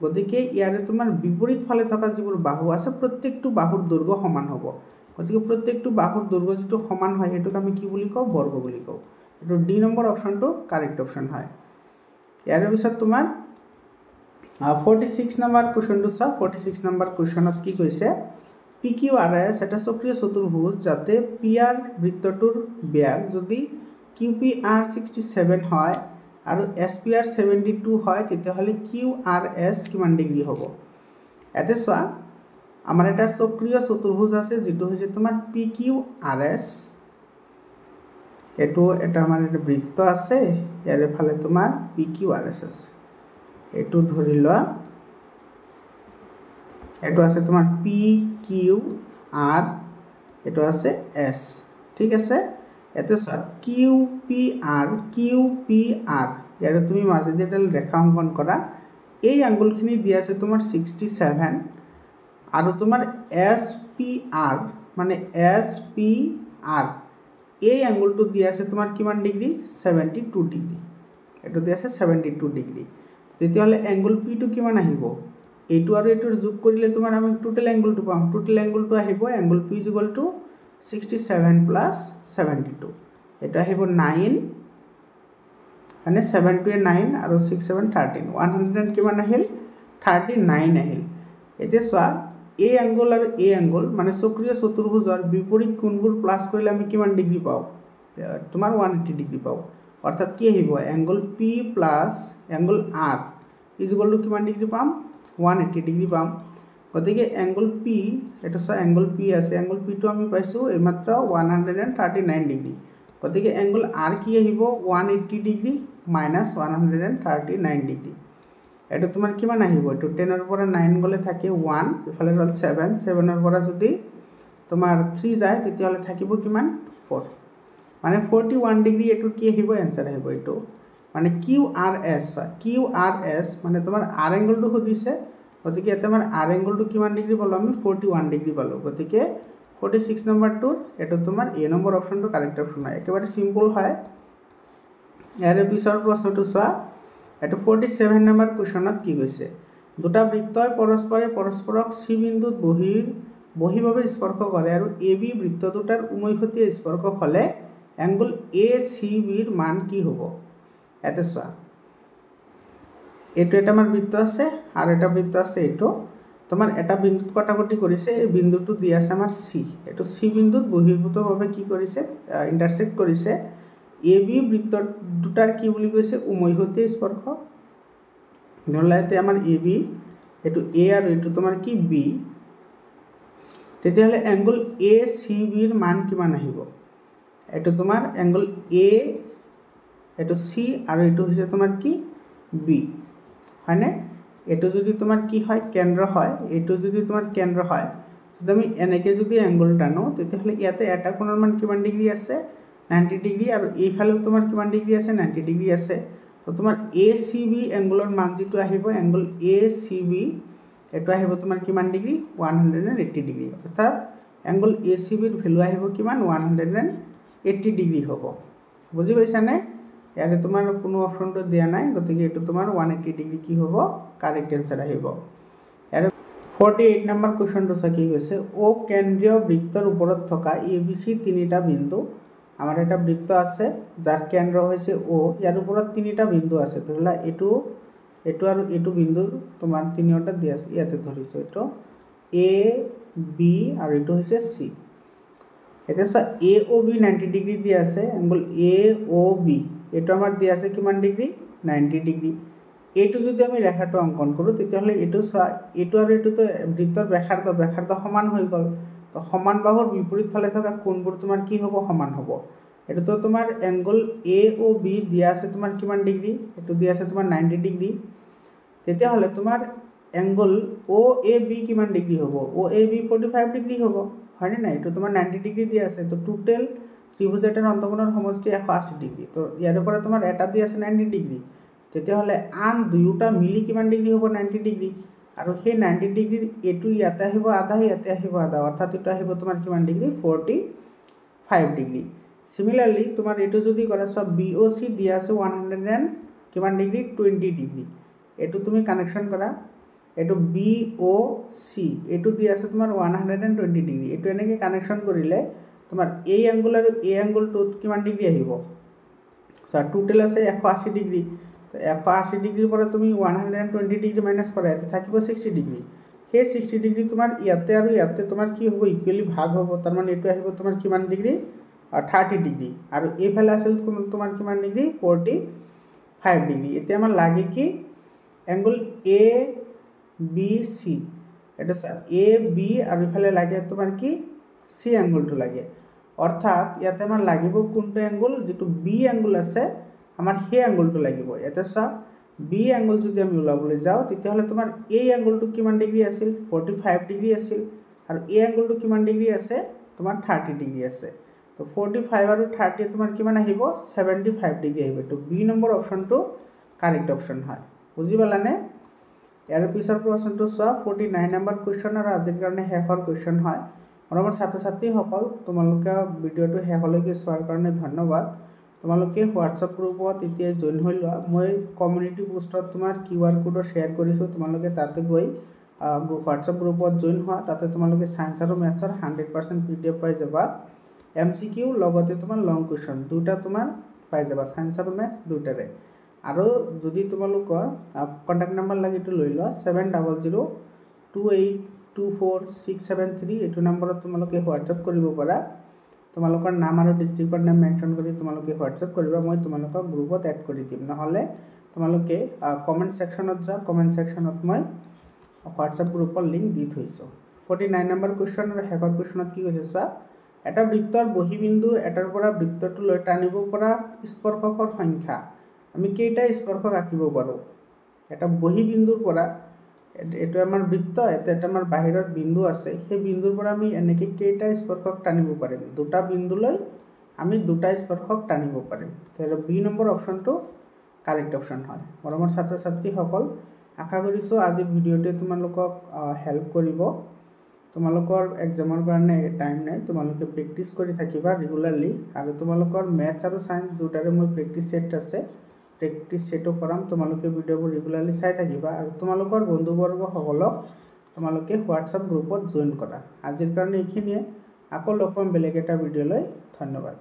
গতিকে ইয়াৰে তোমাৰ বিপৰীত ফালে থকা যিবোৰ বাহু আছে প্ৰত্যেকটো বাহুৰ দৈৰ্ঘ্য সমান হ'ব গতিকে প্ৰত্যেকটো বাহুৰ দৈৰ্ঘ্য যেটো সমান হয় হেতুক আমি কি বুলি কও বৰ্গ বুলি কও এটো ডি নম্বৰ অপচনটো কাৰেক্ট অপচন হয় ইয়াৰে পিছত তোমাৰ 46 নম্বৰ কোৱেশ্চনটো চা 46 নম্বৰ কোৱেশ্চনত কি কৈছে PQRS এটা চক্ৰীয় চতুৰ্ভুজ যাতে PR বৃত্তটোৰ ব্যাস যদি QPR 67 হয় আৰু SPR 72 হয় তেতিয়াহলে QRS কিমান ডিগ্ৰী হ'ব এতে চোৱা আমাৰ এটা চক্ৰীয় চতুৰ্ভুজ আছে যেটো হৈছে তোমাৰ PQRS এটো এটা আমাৰ এটা বৃত্ত আছে ইয়াৰে ফালে তোমাৰ PQRS আছে এটো ধৰি লোৱা এটো আছে তোমাৰ PQR এটো আছে S ঠিক আছে এতে QPR ইয়াৰে তুমি মাজেদি এটা ৰেখা অংকন কৰা এই আঙ্গুলখিনি দিয়া আছে তোমাৰ 67 আৰু তোমাৰ SPR মানে SPR এই আঙ্গুলটো দিয়া আছে তোমাৰ কিমান ডিগ্ৰী 72 ডিগ্ৰী এটো দি আছে 72 ডিগ্ৰী তেতিয়াহলে এংগল পি টু কিমান আহিব এইটো আৰু এইটোৰ যোগ কৰিলে তোমাৰ আমি টোটাল এংগলটো পাম টোটাল এংগলটো আহিব angle P is equal two 67 plus 72 এটা আহিব 9 মানে 7 to 9 আৰু 6 7 13 100 কিমান আহিল 39 আহিল এতিয়া সোৱা এই এংগল আৰু এই এংগল মানে চক্ৰীয় চতুৰ্ভুজৰ বিপৰীত কোণবোৰ প্লাস কৰিলে আমি কিমান ডিগ্ৰী পাও তোমাৰ 180 ডিগ্ৰী পাও অৰ্থাৎ কি আহিব angle P plus angle R is equal two কিমান ডিগ্ৰী পাম 180 ডিগ্ৰী পাম গতিকে এংগল পি এটা সা এংগল পি আছে এংগল পি টু আমি পাইছো এই মাত্ৰ 139 ডিগ্ৰী গতিকে এংগল আৰ কি আহিব 180 ডিগ্ৰী মাইনাস 139 ডিগ্ৰী এটা তোমাৰ কিমান আহিব এটো 10 ৰ পৰা 9 গলে থাকে 1 ইফালে হল 7 7 ৰ পৰা যদি তোমাৰ 3 যায় তেতিয়াহলে থাকিব কিমান 4 মানে 41 ডিগ্ৰী এটো কি আহিব आंसर আহিব এটো মানে QRS মানে তোমাৰ R এংগলটো খুদিছে গতিকে এটা আমাৰ R এংগলটো কিমান ডিগ্ৰী পালো আমি 41 ডিগ্ৰী পালো গতিকে 46 নম্বৰটো এটো তোমাৰ এ নম্বৰ অপচনটো কাৰেক্ট অপচন হয় একেবাৰে সিম্পল হয় ইয়াৰ পিছৰ প্ৰশ্নটো চোৱা এটো 47 নম্বৰ কোৱেশ্চনত কি কৈছে দুটা বৃত্তই পৰস্পৰক সি বিন্দুত বহিভাৱে স্পৰ্শ কৰে আৰু AB বৃত্ত দুটাৰ উমৈহতীয়া স্পৰ্শ হলে এংগল ACB ৰ মান কি হ'ব এতে চোৱা এটো এটা আমাৰ বৃত্ত আছে আৰু এটা বৃত্ত আছে এটো তোমাৰ এটা বিন্দুত কটাকটি কৰিছে এই বিন্দুটো দি আছে আমাৰ C এটো C বিন্দুত বহিৰ্ভূতভাৱে কি কৰিছে ইন্টাৰসেক্ট কৰিছে AB বৃত্ত দুটাৰ কি বুলি কৈছে উমৈহতীয়া স্পৰ্শ ধৰলাতে আমাৰ AB এটো A আৰু এটো তোমাৰ কি B তেতিয়াহলে এংগল ACB ৰ মান কিমান আহিব এটো তোমাৰ এংগল A এটো C আৰু এটো হৈছে তোমাৰ কি B হয়নে এটো যদি তোমাৰ কি হয় কেন্দ্ৰ হয় এটো যদি তোমাৰ কেন্দ্ৰ হয় তুমি এনেকে যদি এংগল টানো তেতিয়াহলে ইয়াতে এটা কোণৰ মান কিমান ডিগ্ৰী আছে 90 ডিগ্ৰী আৰু এইফালেও তোমাৰ কিমান ডিগ্ৰী আছে 90 ডিগ্ৰী আছে তো তোমাৰ ACB এংগলৰ মান যেটো আহিব এংগল ACB এটো আহিব তোমাৰ কিমান ডিগ্ৰী 180 ডিগ্ৰী অৰ্থাৎ এংগল ACB ৰ ভ্যালু আহিব কিমান 180 ডিগ্ৰী হ'ব বুজি পাইছানে ইয়াৰে তোমাৰ কোনো অপচনটো দিয়া নাই গতিকে এটো তোমাৰ 180 ডিগ্ৰী কি হ'ব কাৰেক্ট आंसर আহিব আৰু 48 নম্বৰ কোৱেশ্চনটো কি কৈছে ও কেন্দ্ৰীয় বৃত্তৰ ওপৰত থকা ABC তিনিটা বিন্দু আমাৰ এটা বৃত্ত আছে যাৰ কেন্দ্ৰ হৈছে O ইয়াৰ ওপৰত তিনিটা বিন্দু আছে ধৰলা এটো আৰু এটো বিন্দু তোমাৰ তিনিটা দি আছে ইয়াতে ধৰিছো এটো A B আৰু এটো হৈছে C এটা সা AOB 90 ডিগ্ৰী দি আছে এংগল AOB এটো আমাৰ দি আছে কিমান ডিগ্ৰী 90 ডিগ্ৰী এটো যদি আমি ৰেখাটো অঙ্কন কৰো তেতিয়াহলে এটো এটো আৰু এটো তো বৃত্তৰ ব্যাসাৰ্ধ সমান হৈ গল তো সমান বাহুৰ বিপৰীত ফালে থকা কোণবোৰ তোমাৰ কি হ'ব সমান হ'ব এটো তো তোমাৰ এংগল AOB দিয়া আছে তোমাৰ কিমান ডিগ্ৰী এটো দিয়া আছে তোমাৰ 90 ডিগ্ৰী তেতিয়াহলে তোমাৰ এংগল OAB কিমান ডিগ্ৰী হ'ব OAB 45 ডিগ্ৰী হ'ব হয়নে নাই এটো তোমাৰ 90 ডিগ্ৰী দিয়া আছে তো টোটাল ত্ৰিভুজ এটাৰ অন্তঃকোণৰ সমষ্টি 180 ডিগ্ৰী তো ইয়াৰ পৰা তোমাৰ এটা দি আছে 90 ডিগ্ৰী তেতিয়াহলে আন দুয়োটা মিলি কিমান ডিগ্ৰী হ'ব 90 ডিগ্ৰী আৰু সেই 90 ডিগ্ৰীৰ এটো ইয়াতে আহিব আধা ইয়াতে আহিব আধা অৰ্থাৎ এটা আহিব তোমাৰ কিমান ডিগ্ৰী 45 ডিগ্ৰী সিমিলাৰলি তোমাৰ এটো যদি কৰা সব BOC দিয়া আছে 100 কিমান ডিগ্ৰী 20 ডিগ্ৰী এটো তুমি কানেকশন কৰা এটো BOC এটো দিয়া আছে তোমাৰ 120 ডিগ্ৰী এটো এনেকে কানেকশন কৰিলে তোমাৰ এই এংগল আৰু এই এংগলটো কিমান ডিগ্ৰী আহিব সা টোটাল আছে 180 ডিগ্ৰী তো 180 ডিগ্ৰীৰ পৰা তুমি 120 ডিগ্ৰী মাইনাস কৰা এতে থাকিব 60 ডিগ্ৰী সেই 60 ডিগ্ৰী তোমাৰ ইয়াতে আৰু ইয়াতে তোমাৰ কি হ'ব ইকুয়ালি ভাগ হ'ব তাৰ মানে এটো আহিব তোমাৰ কিমান ডিগ্ৰী 30 ডিগ্ৰী আৰু এইফালে আছিল তোমাৰ কিমান ডিগ্ৰী 45 ডিগ্ৰী এতিয়া আমাৰ লাগে কি এংগল ABC এটা AB আৰু ইফালে লাগে তোমাৰ কি C এংগলটো লাগে অৰ্থাৎ ইয়াতে আমাৰ লাগিব কোনটো এংগল যেটো B এংগল আছে আমাৰ সেই এংগলটো লাগিব এটা সা B এংগল যদি আমি উলাবলৈ যাও তেতিয়াহলে তোমাৰ এই এংগলটো কিমান ডিগ্ৰী আছিল 45 ডিগ্ৰী আছিল আৰু এই এংগলটো কিমান ডিগ্ৰী আছে তোমাৰ 30 ডিগ্ৰী আছে তো 45 আৰু 30 তোমাৰ কিমান আহিব 75 ডিগ্ৰী আহিব তো B নম্বৰ অপচনটো কাৰেক্ট অপচন হয় বুজি পালানে ইয়াৰ পিছৰ প্ৰশ্নটো চোৱা 49 নম্বৰ কোৱেশ্চন আৰু আজিৰ কাৰণে শেষৰ কোৱেশ্চন হয় মৰমৰ ছাত্ৰ ছাত্ৰী সকল তোমালোকে ভিডিওটো শেষলৈকে চোৱাৰ কাৰণে ধন্যবাদ তোমালোকে হোৱাটছআপ গ্ৰুপত এতিয়া জইন হৈ লোৱা। মই কমিউনিটি পোষ্টত তোমাৰ QR কোডৰ শ্বেয়াৰ কৰিছোঁ, তোমালোকে তাতে গৈ হোৱাটছআপ গ্ৰুপত জইন হোৱা। তাতে তোমালোকে সায়েন্স আৰু মেথছৰ 100% PDF পাই যাবা। MCQ লগতে তোমাৰ লং কুৱেশ্যন দুটা তোমাৰ পাই যাবা, সায়েন্স আৰু মেথছ দুটাৰে। আৰু যদি তোমালোকৰ কণ্টেক্ট নাম্বাৰ লাগে এইটো লৈ লোৱা 7002824673 এইটো নম্বৰত তোমালোকে হোৱাটছআপ কৰিব পাৰা। তোমালোকৰ নাম আৰু ডিষ্ট্ৰিক্টৰ নাম মেনশ্যন কৰি তোমালোকে হোৱাটছআপ কৰিবা, মই তোমালোকক গ্ৰুপত এড কৰি দিম। নহ'লে তোমালোকে কমেণ্ট ছেকশ্যনত যোৱা, কমেণ্ট ছেকশ্যনত মই হোৱাটছআপ গ্ৰুপৰ লিংক দি থৈছোঁ। 49 নম্বৰ কুৱেশ্যন আৰু শেষৰ কুৱেশ্যনত কি কৈছে চোৱা, এটা বৃত্তৰ বহিবিন্দু এটাৰ পৰা বৃত্তটোলৈ টানিব পৰা স্পৰ্শকৰ সংখ্যা। আমি কেইটা স্পৰ্শক আঁকিব পাৰোঁ? এটা বহিবিন্দুৰ পৰা, এইটো আমাৰ বৃত্ত, এটা আমাৰ বাহিৰত বিন্দু আছে, সেই বিন্দুৰ পৰা আমি এনেকৈ কেইটা স্পৰ্শক টানিব পাৰিম? দুটা বিন্দুলৈ আমি দুটা স্পৰ্শক টানিব পাৰিম। তো বি নম্বৰ অপশ্যনটো কাৰেক্ট অপশ্যন হয়। মৰমৰ ছাত্ৰ ছাত্ৰীসকল, আশা কৰিছোঁ আজিৰ ভিডিঅ'টোৱে তোমালোকক হেল্প কৰিব। তোমালোকৰ এক্সামৰ কাৰণে টাইম নাই, তোমালোকে প্ৰেক্টিছ কৰি থাকিবা ৰেগুলাৰলি। আৰু তোমালোকৰ মেথছ আৰু ছায়েন্স দুটাৰে মোৰ প্ৰেক্টিছ ছেট আছে, প্ৰেক্টিছ ছেটো কৰাম। তোমালোকে ভিডিঅ'বোৰ ৰেগুলাৰলি চাই থাকিবা আৰু তোমালোকৰ বন্ধুবৰ্গসকলক তোমালোকে হোৱাটছআপ গ্ৰুপত জইন কৰা। আজিৰ কাৰণে এইখিনিয়ে, আকৌ লগ পাম বেলেগ এটা ভিডিঅ'লৈ। ধন্যবাদ।